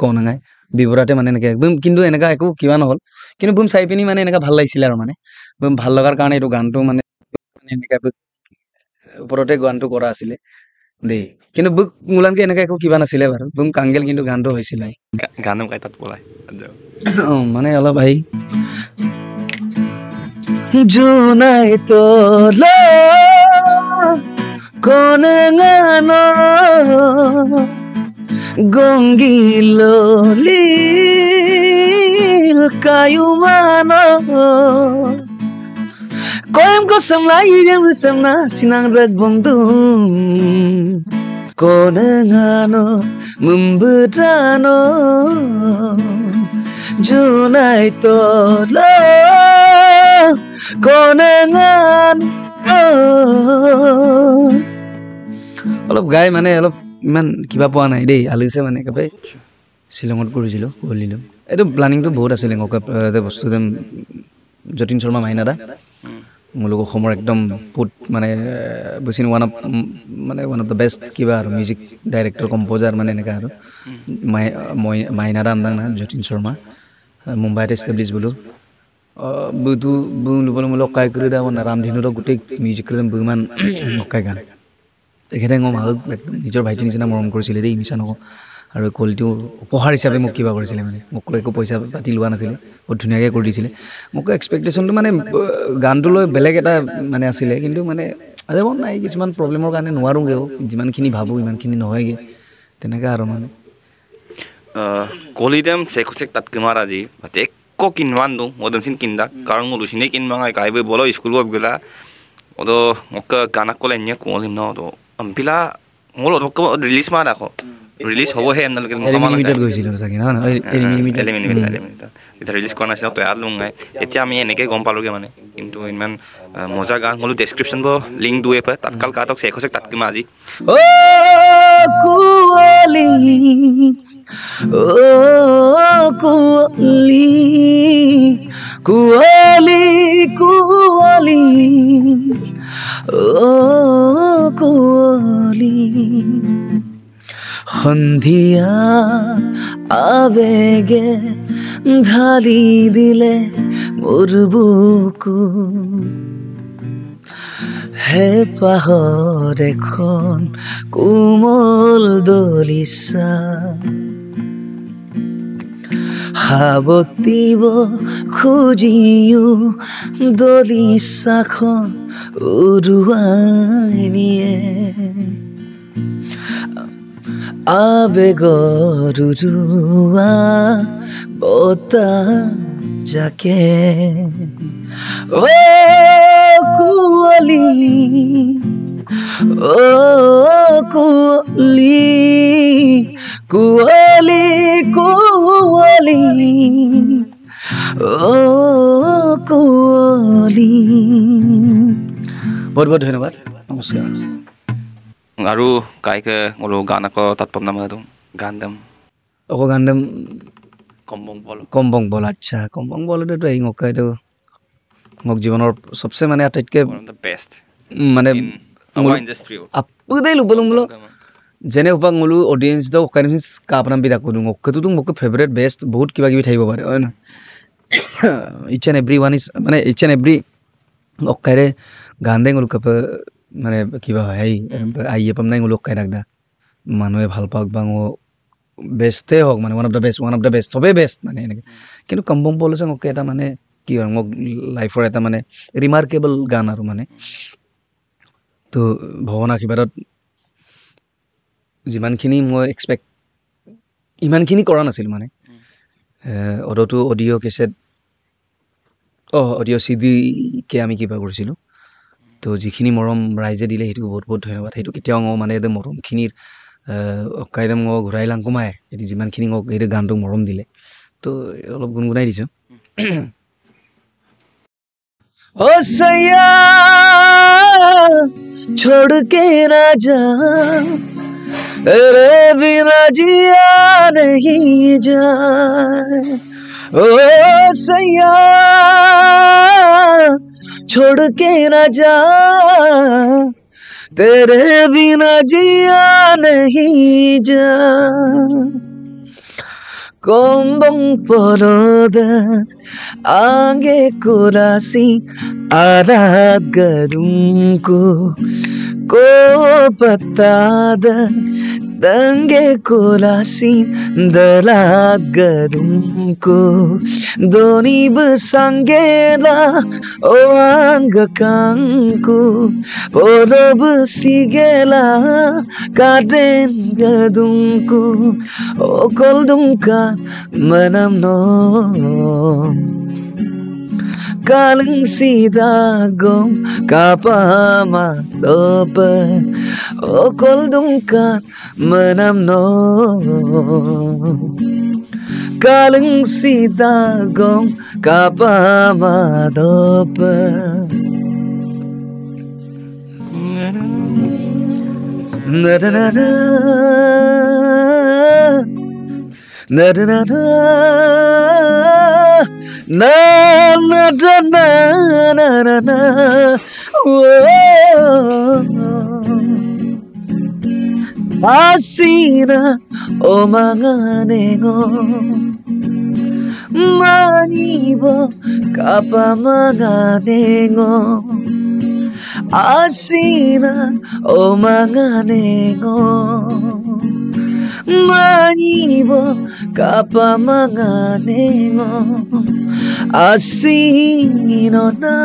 কোন নাই বিবৰাতে মানে এনেকে বুম কিন্তু এনেকা একো কিবা নহল কিন্তু বুম চাই পিনি মানে এনেকা ভাল লাগিছিল আৰু মানে বুম ভাল লগাৰ কাৰণে এইটো গানটো মানে এনেকা ওপৰতে গানটো কৰা আছিলে দেই কিন্তু বুক মুলানকে এনেকা একো কিবা নাছিলে বাৰু বুম কাঙ্গেল কিন্তু গানটো হৈছিল গানো গাই তাত পলাই মানে অলপ আহি জুনাই তো লো কোন গানো gongiloli kayumano koyam ko samlai gam samna sinang ragbongdum konangano mumbutano junai tolo konangano অলপ গাই মানে অলপ ইমান কিবা পোৱা নাই দেই আলিছে মানে একেবাৰে শ্বিলঙত কৰিছিলোঁ বলিলোঁ এইটো প্লানিংটো বহুত আছিলে বস্তু যতীন শৰ্মা মাইনাদা মোৰ লোক অসমৰ একদম পুট মানে বুজিন ওৱান অফ দ্য বেষ্ট কিবা আৰু মিউজিক ডাইৰেক্টৰ কম্প'জাৰ মানে এনেকুৱা আৰু মাইনাদা আমদাং না যতীন শৰ্মা মুম্বাইত এষ্টাব্লিছ বোলো বুটো বুলো মোল অকাই কৰি দা মানে ৰামধেনুৰ গোটেই মিউজিক কৰি বুমান অকাই গান তেখেতে মই ভাল একদম নিজৰ ভাইটি নিচিনা মৰম কৰিছিলে দেই মিছা নকওঁ আৰু কোৱালিটিও উপহাৰ হিচাপে মোক কিবা কৰিছিলে মানে মোক একো পইচা পাতি লোৱা নাছিলে বহুত ধুনীয়াকৈ কৰি দিছিলে মোক এক্সপেক্টেশ্যনটো মানে গানটো লৈ বেলেগ এটা মানে আছিলে কিন্তু মানে আজি মন নাই কিছুমান প্ৰব্লেমৰ কাৰণে নোৱাৰোঁগৈও যিমানখিনি ভাবোঁ ইমানখিনি নহয়গৈ তেনেকৈ আৰু মানে কলিডেম চেক তাত কিমাৰ আজি একো কিনবান দিওঁ মদমচিন কিন্দা কাৰণ মোৰ লুচিনে কিনবা গাইবই বলো স্কুল গ'লা অতো মোক গানাক ক'লে এনে কোৱালিম ন তো আম্পিলা মোৰ অধক ৰিলিজ মাৰ ৰাখো ৰিলিজ হ'ব হে আপোনালোকে লিমিটেড গৈছিলোঁ চাগে না লিমিটেড এতিয়া ৰিলিজ কৰা নাছিল তৈয়াৰ লুঙাই তেতিয়া আমি এনেকৈ গম পালোঁগৈ মানে কিন্তু ইমান মজা গান হ'লো ডেছক্ৰিপশ্যন ব লিংক দুৱে পায় তাতকাল কাটক চেক তাত কিমা আজি কুঁৱলী কুঁৱলী কুঁৱলী সন্ধিয়া আবেগে ঢালি দিলে মোৰ বুকু হেঁপাহৰ এখন কোমল দলিচা সাৱটিব খুজিও দলিচাখন উৰুৱাই নিয়ে আবেগৰ উৰুৱা বতাহ জাকে ও কুঁৱলী ও কুঁৱলী কুঁৱলী কুঁৱলী ও কুঁৱলী বহুত বহুত ধন্যবাদ নমস্কাৰ আৰু কাইকে ওলো গান আকৌ তাত পাম না মই গান দেম আকৌ গান দেম কম্বং বল আচ্ছা কম্বং বলতো এই মোক এইটো মোক জীৱনৰ সবচে মানে আটাইতকৈ বেষ্ট মানে ইণ্ডাষ্ট্ৰি আপুদাই লুবলম লো যেনে উপাং মোলো অডিয়েন্স দ কাইনস কাপনাম বিদা কোন মকটো মোক ফেভাৰিট বেষ্ট বহুত কিবা কিবি থাকিব পাৰে হয় না ইচ এন্ড এভৰি ওয়ান ইজ মানে ইচ এন্ড এভৰি অকাৰে গান দেং লুকাপ মানে কিবা হয় আইয়ে পাম নাই লোক কাই রাখদা মানুহে ভাল পাওক বা বেষ্টে হোক মানে ওয়ান অফ দ্য বেষ্ট সবে বেষ্ট মানে এনেকে কিন্তু কম্বং বলছে ওকে এটা মানে কি হয় মোক লাইফৰ এটা মানে ৰিমাৰ্কেবল গান আৰু মানে তো ভগৱানৰ আশীৰ্বাদত যিমানখিনি মই এক্সপেক্ট ইমানখিনি কৰা নাছিল মানে অডটো অডিঅ' কেছেট অডিঅ' CD কে আমি কিবা কৰিছিলোঁ তো যিখিনি মৰম ৰাইজে দিলে সেইটো বহুত বহুত ধন্যবাদ সেইটো কেতিয়াও মানে একদম মৰমখিনিৰ কাইদম ঘূৰাই লাংকুমাই এটি যিমানখিনি এইটো গানটো মৰম দিলে তো অলপ গুণগুণাই দিছোঁ ओ सैया छोड़ के ना जा तेरे बिना जिया नहीं जाए ओ सैया छोड़ के ना जा तेरे बिना जिया नहीं जाए Kombong poloda ange kurasi arat gadungku ko patada dange kurasi dalat gadungku doni besangela o anggakanku polo besigela kaden gadungku o koldungka manam no kaling sidagom kapama dopa o koldungka manam no kaling sidagom kapama dopa na na na na na na na na na na na na na asina o manganengo manibo kapamanganengo asina o manganengo manibo kapamanganengo asino na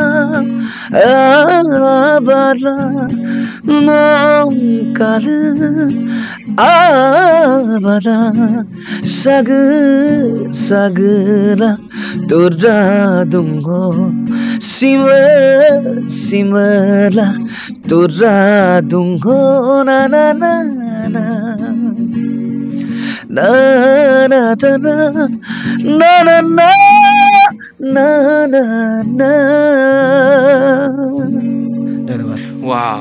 abala nongkala abala sagla turadungo simala turadungo na na na na na na na na na na na na ধন্যবাদ wow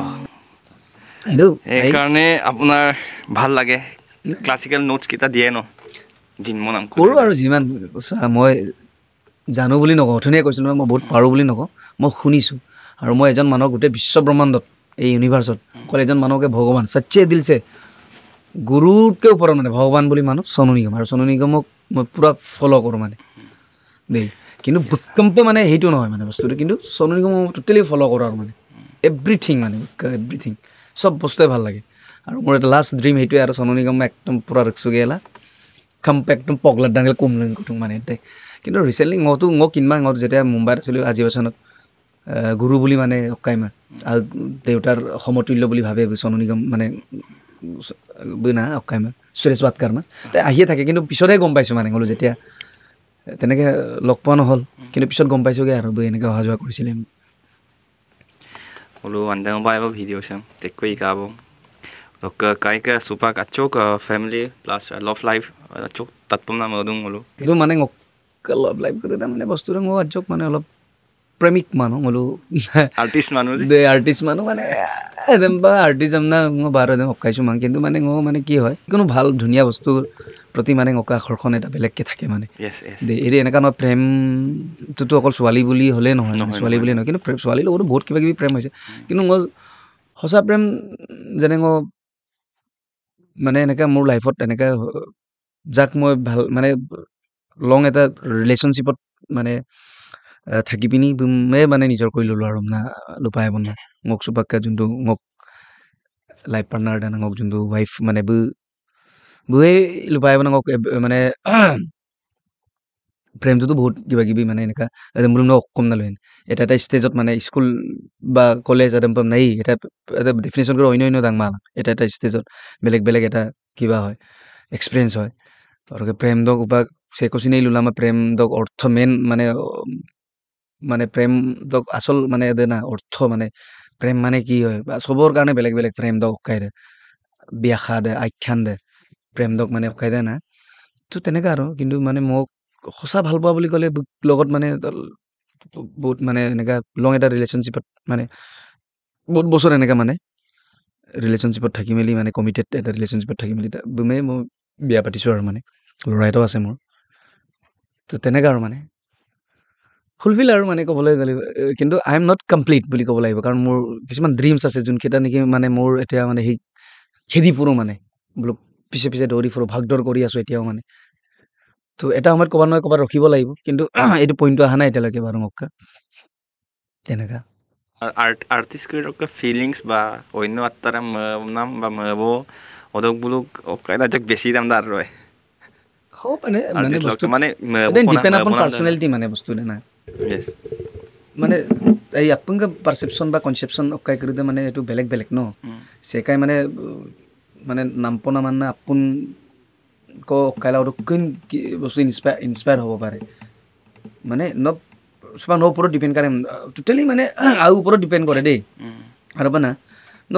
hello' এইকাৰণে আপোনাৰ ভাল লাগে classical notes কেইটা দিয়ে ন জিনমো নাম কৰোঁ আৰু যিমান মই জানো বুলি নকওঁ অথনিয়ে কৈছিলোঁ মই বহুত পাৰোঁ বুলি নকওঁ মই শুনিছোঁ আৰু মই এজন মানুহক গোটেই বিশ্ব ব্ৰহ্মাণ্ডত এই ইউনিভাৰ্চত অকল এজন মানুহকে ভগৱান সচ্চে দিলছে গুৰুতকৈ ওপৰত মানে ভগৱান বুলি মানুহ সোনু নিগম আৰু সোনু নিগমক মই পূৰা ফ'ল' কৰোঁ মানে দেই কিন্তু ভূমিকম্প মানে সেইটো নহয় মানে বস্তুটো কিন্তু সোনু নিগম মই টোটেলি ফ'ল' কৰোঁ আৰু মানে এভৰিথিং মানে এভৰিথিং চব বস্তুৱে ভাল লাগে আৰু মোৰ এটা লাষ্ট ড্ৰিম সেইটোৱে আৰু সোনু নিগম একদম পূৰা ৰখছোগেলা কম্পে একদম পগলাত ডাঙিলে কুমলং কুটুং মানে দেই কিন্তু ৰিচেণ্টলি মইতো কিনবা যেতিয়া মুম্বাইত আছিলোঁ আজিবাচনত গুৰু বুলি মানে অক্কাইমা আৰু দেউতাৰ সমতুল্য বুলি ভাবে সোনু নিগম মানে না অক্কাইমা সুৰেশ বাটকাৰমা আহিয়ে থাকে কিন্তু পিছতহে গম পাইছোঁ মানে গ'লো যেতিয়া তেনেকৈ লগ পোৱা নহ'ল কিন্তু পিছত গম পাইছোঁগৈ আৰু এনেকৈ অহা যোৱা কৰিছিলে Ulu andang ba ba video sam tekoi ka bo ok kai ka supak achok family plus love life achok tatpum na modung ulu itu মানে লভ লাইফ কৰি তাৰ মানে বস্তুটো মই আজক মানে অলপ প্ৰেমিক মানুহ বোলো artist manu দে আৰ্টিষ্ট মানুহ মানে একদম বা আৰ্টিজম না মই বাৰ একদম অকাইছোঁ মান কিন্তু মানে মানে কি হয় কোনো ভাল ধুনীয়া বস্তুৰ প্ৰতি মানে আকৰ্ষণ এটা বেলেগকৈ থাকে মানে এই এনেকুৱা নহয় প্ৰেমটোতো অকল ছোৱালী বুলি হ'লেই নহয় ছোৱালী বুলি নহয় কিন্তু ছোৱালীৰ লগতো বহুত কিবা কিবি প্ৰেম হৈছে কিন্তু মই সঁচা প্ৰেম যেনে মই মানে এনেকৈ মোৰ লাইফত এনেকৈ যাক মই ভাল মানে লং এটা ৰিলেশ্যনশ্বিপত মানে থাকি পিনি মানে নিজৰ কৰি ল'লোঁ আৰু না লুপাই বনা মোক চুপাক্কা যোনটো মোক লাইফ পাৰ্টনাৰ দানা মোক যোনটো ৱাইফ মানে বুৱে লুপাই বনা মোক মানে প্ৰেমটোতো বহুত কিবা কিবি মানে এনেকুৱা বোলো ন কম নালৈ এটা ষ্টেজত মানে স্কুল বা কলেজ নাই এটা ডেফিনেশ্যন কৰি অন্য ডাঙমাল এটা ষ্টেজত বেলেগ বেলেগ এটা কিবা হয় এক্সপিৰিয়েঞ্চ হয় আৰু প্ৰেম দক বা চেকচিনেই লোলা আমাৰ প্ৰেম দক অৰ্থ মেইন মানে প্ৰেম দক আচল মানে না অৰ্থ মানে প্ৰেম মানে কি হয় বা চবৰ কাৰণে বেলেগ বেলেগ প্ৰেম দক উকাই দে ব্যাখ্যা দে আখ্যান দে প্ৰেম দক মানে উকাই দে না তো তেনেকুৱা আৰু কিন্তু মানে মোক সঁচা ভাল পোৱা বুলি ক'লে লগত মানে বহুত মানে এনেকুৱা লং এটা ৰিলেশ্যনশ্বিপত মানে বহুত বছৰ এনেকুৱা মানে ৰিলেশ্যনশ্বিপত থাকি মেলি মানে কমিটেড এটা ৰিলেশ্যনশ্বিপত থাকি মেলি মই বিয়া পাতিছোঁ আৰু মানে ল'ৰা এটাও আছে মোৰ তো তেনেকুৱা আৰু মানে ফুলফিল আৰু মানে ক'বলৈ গ'লে কিন্তু আই এম নট কমপ্লিট বুলি ক'ব লাগিব কাৰণ মোৰ কিছুমান ড্ৰিমছ আছে যোনকেইটা নেকি মানে মোৰ এতিয়া মানে সেই খেদি ফুৰোঁ মানে বোলো পিছে পিছে দৌৰি ফুৰোঁ ভাগদৌৰ কৰি আছোঁ এতিয়াও মানে তো এটা সময়ত ক'ৰবাত নহয় ক'ৰবাত ৰখিব লাগিব কিন্তু এইটো পইণ্টটো অহা নাই এতিয়ালৈকে বাৰু মোক তেনেকুৱা আৰ্টিষ্টৰ ফিলিংছ বা অন্য আত্মাৰে নাম বা মব অদক বোলো বেছি দাম দাৰ ৰয় হ'ব পাৰে মানে বস্তু মানে ডিপেণ্ড আপন পাৰ্চনেলিটি মানে বস্তু না মানে এই আপোনাক পাৰ্চেপশ্যন বা কনচেপশ্যন অকাই কৰোঁতে মানে এইটো বেলেগ বেলেগ ন সেকাই মানে মানে নামপনা মানে আপোন কাইলা কোন কি বস্তু ইনস্পায়াৰ হ'ব পাৰে মানে ন ওপৰত ডিপেণ্ড কৰে টোটেলি মানে আৰু ওপৰত ডিপেণ্ড কৰে দেই আৰু না ন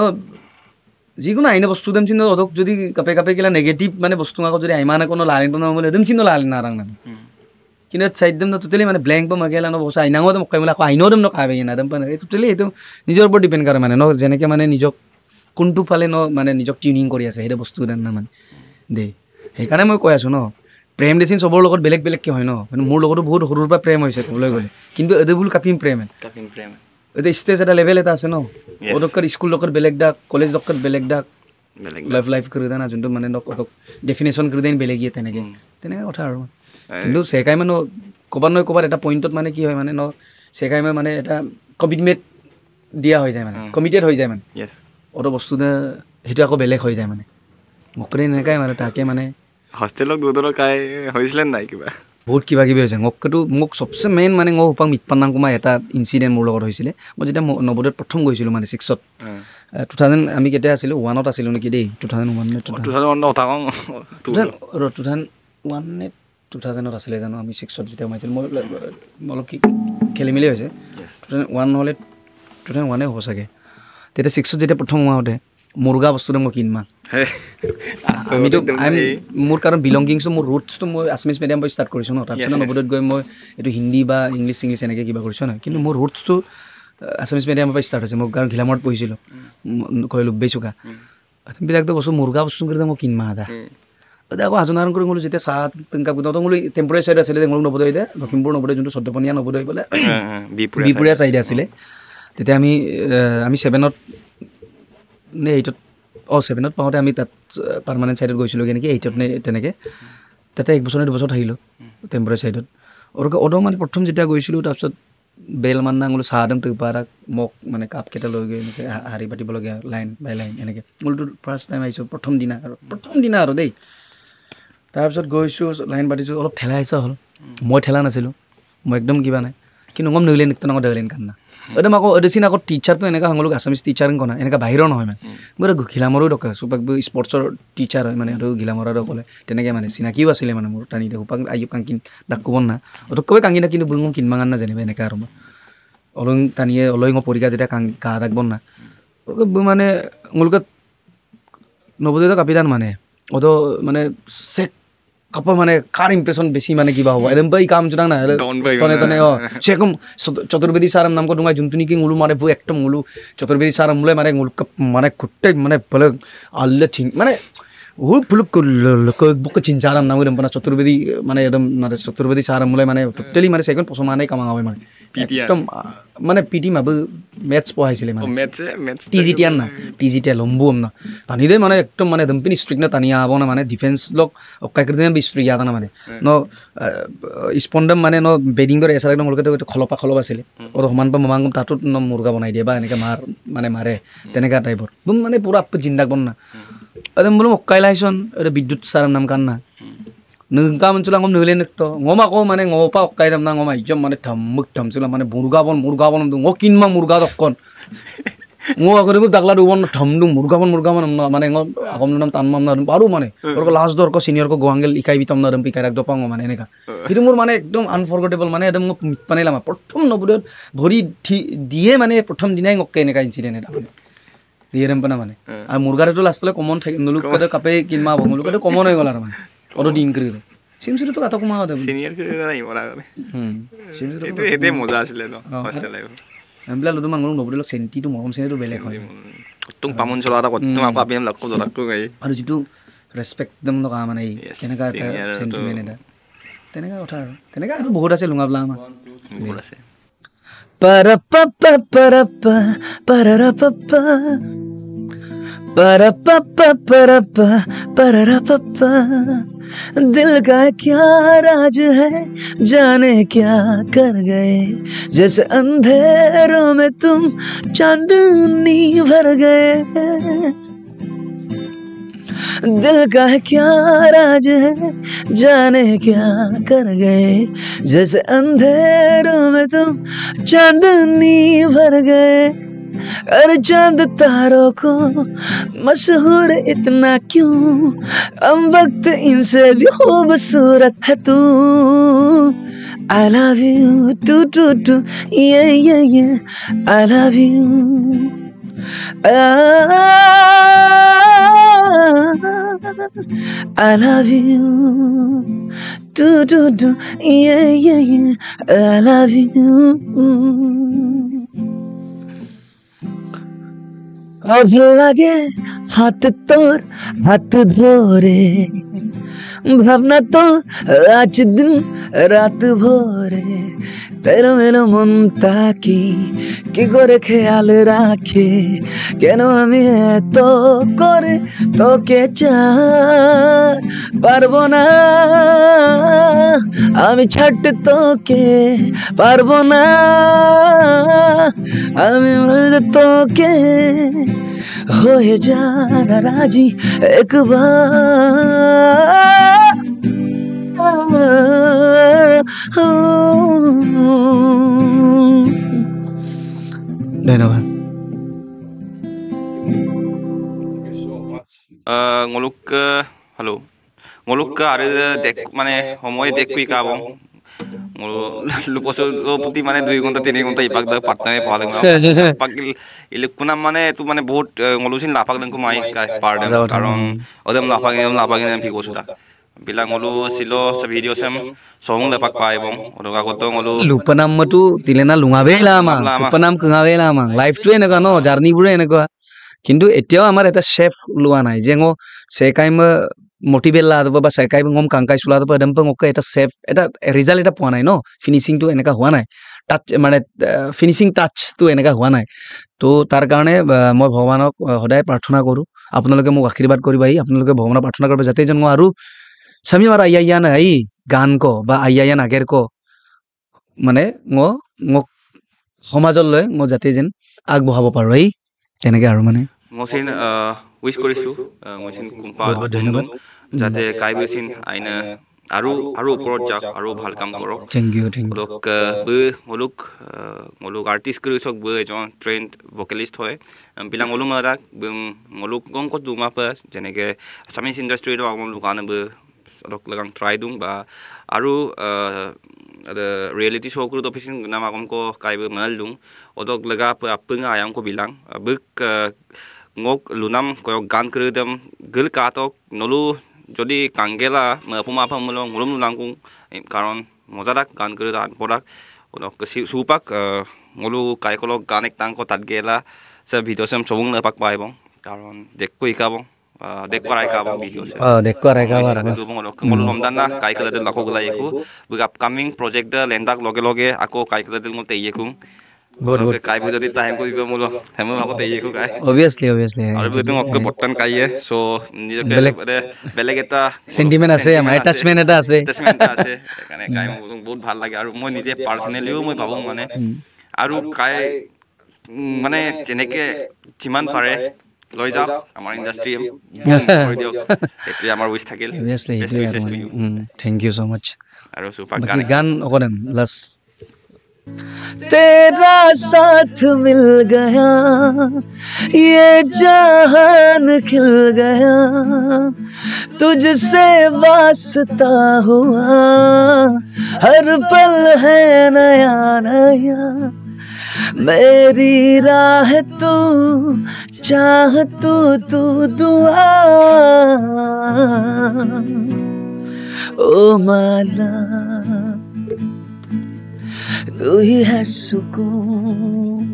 যিকোনো আইনে বস্তু দেম চিন অধক যদি কাপে কাপে কিলা নেগেটিভ মানে বস্তু আগত যদি আইমানে কোনো লালিন বনাবলৈ দেম চিন লালিন নাৰাং না কিন্তু চাইড দেম টোটেলি মানে ব্লেংক বা মাগেলা নবসা আইনাঙো দেম কাইমলা আকৌ আইনাও দেম নকাবে না দেম পানে টোটেলি এইটো নিজৰ ওপৰত ডিপেণ্ড কৰে মানে ন যেনেকৈ মানে নিজক কোনটো ফালে ন মানে নিজক টিউনিং কৰি আছে সেইটো বস্তু দেন না মানে দেই সেইকাৰণে মই কৈ আছোঁ ন প্ৰেম দেচিন চবৰ লগত বেলেগ বেলেগকৈ হয় ন মানে মোৰ লগতো বহুত সৰুৰ পৰা প্ৰেম হৈছে ক'বলৈ গ'লে কিন্তু এদে বোলো কাপিম প্ৰেম এতিয়া ষ্টেজ এটা লেভেল এটা আছে ন অদক্কৰ স্কুল লগত বেলেগ ডাক কলেজ লগত বেলেগ ডাক লাইফ কৰি দা না যোনটো মানে ডেফিনেশ্যন কৰি দেন বেলেগিয়ে তেনেকৈ কথা আৰু কিন্তু চেকাই মানে ক'ৰবাত নহয় ক'ৰবাত এটা পইণ্টত মানে কি হয় মানে ন চেকাই মানে এটা কমিটমেণ্ট দিয়া হৈ যায় মানে কমিটেড হৈ যায় মানে অটো বস্তু সেইটো আকৌ বেলেগ হৈ যায় মানে মোকৰি এনেকাই মানে তাকে মানে হোষ্টেলত দুদৰৰ কাই হৈছিলে নাই কিবা বহুত কিবা কিবি হৈছে মোক চবচে মেইন মানে উপাং মিটপান্নাং কুমাৰ এটা ইনচিডেণ্ট মোৰ লগত হৈছিলে মই যেতিয়া নৱোদয়ত প্ৰথম গৈছিলোঁ মানে 6ত 2000 আমি কেতিয়া আছিলোঁ 1ত আছিলোঁ নেকি দেই 2001ত আছিলে জানো আমি 6ত যেতিয়া সোমাইছিলোঁ মই অলপ কি খেলি মেলি হৈছে 2001 নহ'লে 2001 হ'ব চাগে তেতিয়া 6ত যেতিয়া প্ৰথম সোমাওঁতে মুৰ্গা বস্তুটো মই কিনমা আমিতো মোৰ কাৰণ বিলংগিংছটো মোৰ ৰুটছটো মই আছামিছ মিডিয়াম পৰা ষ্টাৰ্ট কৰিছোঁ ন তাৰপিছত নৱোদয়ত গৈ মই এইটো হিন্দী বা ইংলিছ এনেকৈ কিবা কৰিছোঁ ন কিন্তু মোৰ ৰুটছটো আছামিছ মিডিয়ামৰ পৰা ষ্টাৰ্ট হৈছে মই কাৰণ ঘিলামৰত পঢ়িছিলোঁ কৈলোঁ বেচুকা বিলাকতো বস্তু মুৰ্গা বস্তু কৰি মই কিনমা আদা আকৌ হাজোনাৰায়ণ কৰি গ'লো যেতিয়া চাহ টেংকা তহঁতৰ গ'লো টেম্পৰাৰী চাইড আছিলে গ'লো নৱোদয়তে লখিমপুৰ নৱোদয় যোনটো চৈধ্যপনীয়া নৱোদয় বোলে বিপুৰীয়া চাইডে আছিলে তেতিয়া আমি 7ত নে 8ত 7ত পাওঁতে আমি তাত পাৰ্মানেণ্ট চাইডত গৈছিলোঁগৈ নেকি 8ত নে তেনেকৈ তাতে 1 বছৰ নে 2 বছৰ থাকিলোঁ টেম্পৰাৰী চাইডত অদৌ মানে প্ৰথম যেতিয়া গৈছিলোঁ তাৰপিছত বেল মান নাঙলো চাহ দিম তোপাৰাক মোক মানে কাপকেইটা লৈ গৈ এনেকৈ হাৰি পাতিবলগীয়া লাইন বাই লাইন এনেকৈ মোৰতো ফাৰ্ষ্ট টাইম আহিছোঁ প্ৰথম দিনা আৰু দেই তাৰপিছত গৈছোঁ লাইন পাতিছোঁ অলপ ঠেলা হেঁচা হ'ল মই ঠেলা নাছিলোঁ মই একদম কিবা নাই কিন্তু গম নগ'লে নিকটো নাগত দেগলেন কান্না একদম আকৌ এডিচিন আকৌ টিচাৰটো এনেকুৱা সংলোক আছামিজ টিচাৰ কনা এনেকুৱা বাহিৰৰ নহয় মানে মোৰ ঘিলামৰো দৰকাৰ চুপাক স্পৰ্টছৰ টিচাৰ হয় মানে আৰু ঘিলামৰাৰো ক'লে তেনেকৈ মানে চিনাকিও আছিলে মানে মোৰ টানি দে উপাক আয়ুক কাংকিন ডাক ক'ব না অতকৈ কাংকিনা কিন্তু বুঙম কিনমাঙান না যেনিবা এনেকৈ আৰু অলং টানিয়ে অলং পৰীক্ষা যেতিয়া গা ডাকব না মানে মোলোকে নৱোদয় কাপিতান মানে অতো মানে চেক কাপৰ মানে কাৰ ইম্প্ৰেশ্যন বেছি মানে কিবা হ'ব একদম পাই কাম জোনাং না তনে চেকম চতুৰ্বেদী ছাৰ নাম কোনোবাই যোনটো নেকি মোলো মানে একদম মোলো চতুৰ্বেদী ছাৰ মোলৈ মানে মানে গোটেই মানে বলে আল্লে চিং মানে ফুলুক বুকে চিন্তারাম নাম মানে চতুর্বেদী মানে একদম মানে চতুর্বেদী ছাৰ মোলৈ মানে টোটেলি মানে চেকেণ্ড পচমানে কামাং হয় মানে একদম মানে পিটি মাবু মেথছ পঢ়াইছিলে মানে টিজিটিয়ান না টিজিটিয়া লম্বুম না টানিদে মানে একদম মানে দম্পিনি ষ্ট্ৰিক্ট না টানিয়া আব না মানে ডিফেন্স লক অকাইকৃতি বিস্ত্ৰী ইয়াত না মানে ন স্পণ্ডম মানে ন বেডিং দৰে এছাৰ একদম মোলকে খলপা আছিলে অত সমান পা মামাং তাতো ন মুৰ্গা বনাই দিয়ে বা এনেকৈ মানে মাৰে তেনেকুৱা টাইপৰ মানে পুৰা জিন্দাক বন না একদম বোলো অকাই লাইছন এটা বিদ্যুৎ ছাৰ নাম কান না nengka menculang ngom nulen to ngom ako mane ngopa okai dam na ngom ajam mane thammuk thamsula mane murga bon ngokin ma murga dokkon ngo agore bu dagla dubon thamdu murga bon mane ngom agom nam tanmam na baru mane orko last dor ko senior ko goangel ikai bitam na rampi karak dopang mane eneka hitu mur mane ekdom unforgettable mane edom mitpanela ma prothom nobudot bhori diye mane prothom dinai ngokke eneka incident eta mane diye rampana mane ar murga to last le common nuluk kade kape kinma bongulu kade common hoy golar mane auto দিন কৰি দে সিমসিটো তো কথা কমা হতে senior কৰি নাই মৰা গলে সিমসিটো এটো এতে মজা আছিল ন হোস্টেল লাইফ এমলা লদু মাংগল নবদলক সেন্টিটো মৰম সেন্টিটো বেলেগ হয় তুম পামন চলাটা কত আপা বিএম লক্ষ জলাকটো গাই আৰু যিটো ৰেসপেক্ট দম নকা মানে কেনেকা এটা সেন্টিমেন্ট এটা তেনেকা কথা আৰু তেনেকা আৰু বহুত আছে লুঙাবলা আমাৰ বহুত আছে পাৰাপপা পাৰাপপা Parapapa दिल का क्या राज है जाने क्या कर गए जैसे अंधेरों में तुम चांदनी भर गए दिल का क्या राज है जाने क्या कर गए जैसे अंधेरों में तुम चांदनी भर गए अरे चांद तारों को मशहूर इतना क्यों हम वक्त इनसे भी खूबसूरत है तू I love you too yeah I love you I love you too yeah I love you अब लगे हाथ तोर हाथ धोरे भावना तो आज दिन रात भोरे तेरो मेलो मन ताकी कि करे ख्याल राखे केन आमी तो करे तो के चार पारबो ना आमी छाड़ते तो के पारबो ना आमी मरते तो के होए जाना राजी एक बार धन्यवाद ngoluk halo ngoluk are dek mane homoy dek kui ka bong ngolo luposo puti mane 2 ঘন্টা 3 ঘন্টা ipak da partner palang pakil ilukuna mane tu mane bahut ngolusin lapak dang ko mai ka pardon karon odam lapag em thik bosuda bila ngolu silo sa video sem song lapak pai bong odoga ko to ngolu lupanam matu tilena lungabe lama lupanam kungabe lama life to eneka no journey bure eneka কিন্তু এতিয়াও আমাৰ এটা chef লোৱা নাই যে সেকাইম motivate la da ba sai kai ngom kangkai sula da dam pang okka eta safe eta result eta poa nai no finishing to eneka hua nai touch mane finishing touch to eneka hua nai to tar karone moi bhagwanok hoday prarthona koru apnaloke mok আশীর্বাদ koriba hi apnaloke bhagwanok prarthona koriba jate jon aru sami mara ayya na ai গান ko ba ayya na ager ko মানে মোক সমাজলৈ মই যাতে যেন আগবঢ়াব পাৰো এই তেনেকে আৰু মানে মচিন উইশ কৰিছো মচিন কুম্পা যাতে কাইবেচিন আইনা আৰু ওপৰত যাওক আৰু ভাল কাম কৰক থ্যাংক ইউ মোলোক আৰ্টিষ্ট কৰিছক ব এজন ট্ৰেইনড ভোকেলিষ্ট হয় বিlang মোলো মাৰাক মোলোক গংক দুমা পা যেনেকে আসামিজ ইন্ডাষ্ট্ৰিটো আমল লুকানে ব সদক লাগাং ট্ৰাই দুং বা আৰু reality show kru to pisin nama kom ko kaibe malung odok lega apung ayam ko bilang buk ngok lunam ko gan krudam gil katok nolu jodi kangela mapuma pamulong ngulum langkung karon mojadak gan krudan podak odok supak ngolu kai kolok ganek tang ko tatgela sa video sam chobung na pak paibong karon dekko ikabong dekwarai ka bang video se dekwarai ka bar du bang lo ngol lomdan na kai kala de lako gula yeku bu upcoming project da lendak loge ako kai kala de ngol te yeku বহুত kai bu jodi time ko ibe mulo hemu ako te yeku kai obviously aru bu tung ok bottan kai ye so nijoke beleg eta sentiment ase amar attachment eta ase ekane kai mok bahut bhal lage aru moi nije personally moi bhabu mane aru kai mane jeneke jiman pare লৈ যাওক আমাৰ industry কৰি দিওক এটো আমাৰ wish থাকিল thank U so মাচ আৰু সুপাক গান অকদম last तेरा साथ मिल गया ये जहान खिल गया तुझसे वास्ता हुआ हर पल है नया नया मेरी राह तू चाह तू दुआ ओ माला तू ही है सुकून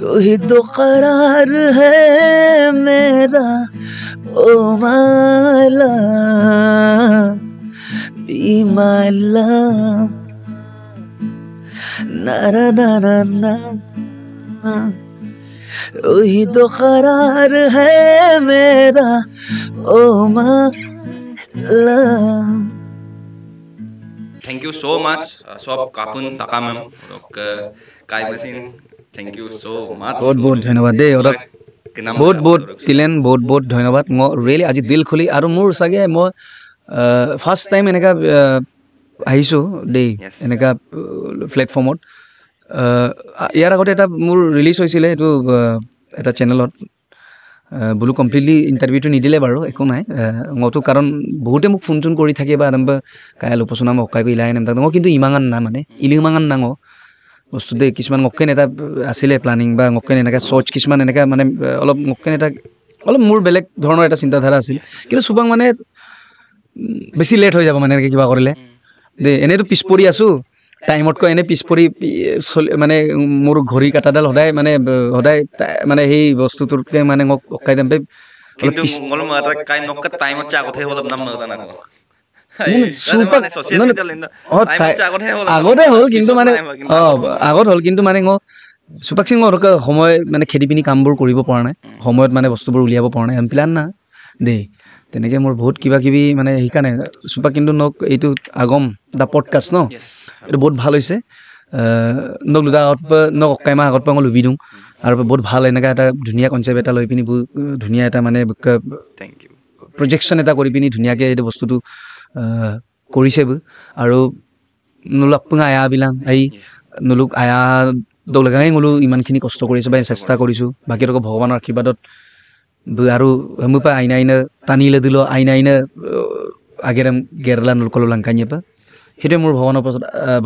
तू ही तो करार है मेरा ओ माला बी माला ना ना ना ना ना वही तो करार है मेरा ओ माला thank you so much sob kapun takamam kai masin thank you so much বহুত ধন্যবাদ দেই ওরা বহুত তিলেন বহুত ধন্যবাদ মই ৰিয়েলি আজি দিল খুলি আৰু মোৰ সাগে মই ফাৰ্স্ট টাইম এনেকা আহিছো দেই এনেকা প্লেটফৰ্মত ইয়াৰ আগতে এটা মোৰ ৰিলিজ হৈছিলে এটো এটা চেনেলত বুলু কমপ্লিটলি ইন্টাৰভিউটো নিদিলে বাৰু একো নাই মইতো কাৰণ বহুতে মোক ফোন চোন কৰি থাকে বা আৰম্ভ কাই লোপচনা মোক কাই ইলাই নাম তাক কিন্তু ইমাঙান না মানে ইলিমাঙান নাঙ বস্তু দে কিছুমান মক্কেন এটা আছিলে প্লানিং বা মক্কেন এনেকা সোচ কিছুমান এনেকা মানে অলপ মক্কেন এটা অলপ মোৰ বেলেগ ধৰণৰ এটা চিন্তাধাৰা আছিল কিন্তু সুবাং মানে বেছি লেট হৈ যাব মানে এনেকে কিবা কৰিলে দে এনেটো পিছপৰি আছো টাইমত কো এনে পিছপৰি মানে মোৰ ঘড়ী কাটাডাল হদাই মানে সেই বস্তুটোকে মানে মোক অকাই দেম কিন্তু মল মাতা কাই নক টাইমত চা কথা হল নাম মাতা না আগতে হল কিন্তু মানে সুপাক সিং সময় মানে খেদি পিনি কামবোৰ কৰিব পৰা নাই সময়ত মানে বস্তুবোৰ উলিয়াব পৰা নাই প্লান না দে তেনেকে মোৰ বহুত কিবা কিবি মানে হিকানে সুপাক কিন্তু নক এইটো আগম দা পডকাষ্ট ন এটা বহুত ভাল হৈছে নক লুদা আগত নক কাইমা আগত পং লুবি দুং আৰু বহুত ভাল এনেকা এটা ধুনিয়া কনসেপ্ট এটা লৈ পিনি ধুনিয়া এটা মানে থ্যাংক ইউ প্ৰজেকচন এটা কৰি পিনি ধুনিয়াকে এই বস্তুটো কৰিছে আৰু নুলপং আয়া বিলাং এই নুলুক আয়া দলগাই গলো ইমানখিনি কষ্ট কৰিছো বা চেষ্টা কৰিছো বাকি ৰক ভগৱানৰ আশীৰ্বাদত আৰু হেমুপা আইনা টানিলে দিলো আইনা আগেৰাম গেৰলা নুলকল লংকানিপা হেতে মোৰ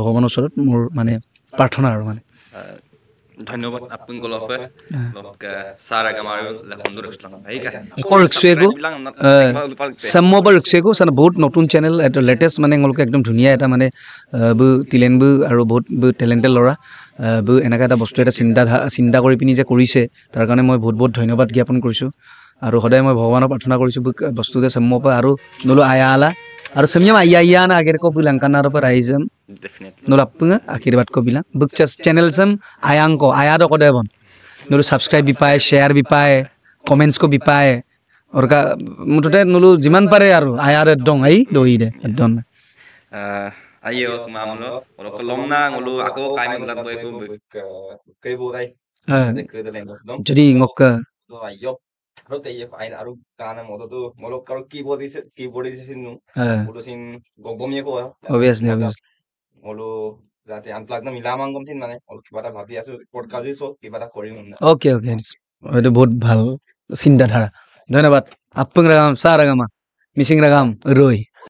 ভগৱানৰ ওচৰত মোৰ মানে প্ৰাৰ্থনা আৰু মানে ধন্যবাদ আপন গলফে লক সাৰা গামাৰ লখন্দুৰ ইসলাম ভাইকা কৰক্সেগো সমবৰ ৰক্সেগো সন বহুত নতুন চেনেল এটা লেটেস্ট মানে ngolke একদম ধুনিয়া এটা মানে বু তিলেন বু আৰু বহুত টেলেন্টেড লৰা বু এনেকা এটা বস্তু এটা চিন্তা কৰি পিনি যে কৰিছে তাৰ কাৰণে মই বহুত ধন্যবাদ জ্ঞাপন কৰিছো আৰু সদায় মই ভগৱানক প্ৰাৰ্থনা কৰিছোঁ বস্তুতে semua pa আৰু nulu ayala আৰু semua ayaya na akhir ko bilang karena apa raisem definitely nulu apa akhir bat ko bilang bukcas channel sem ayang ko ayado ko devon nulu subscribe bipae share bipae comments ko bipae orka mutote nulu jiman pare aru ayar dong ai doi de don ayo mamulo oro kolomna ngulu ako kai me gulat boy ko kai bo dai de leng dong jadi ngok to ayo ro te ye fine aru kana modo to molo karo keyboard is sinu molo sin gogbom ye ko obviously molo যাতে unplug না মিলা মাংগম চিন মানে কিবা এটা ভাবি আছো podcast দিছো কিবা এটা কৰিম না ওকে এটা বহুত ভাল চিন্তাধাৰা ধন্যবাদ আপং ৰাগাম সা ৰাগামা মিচিং ৰাগাম ৰৈ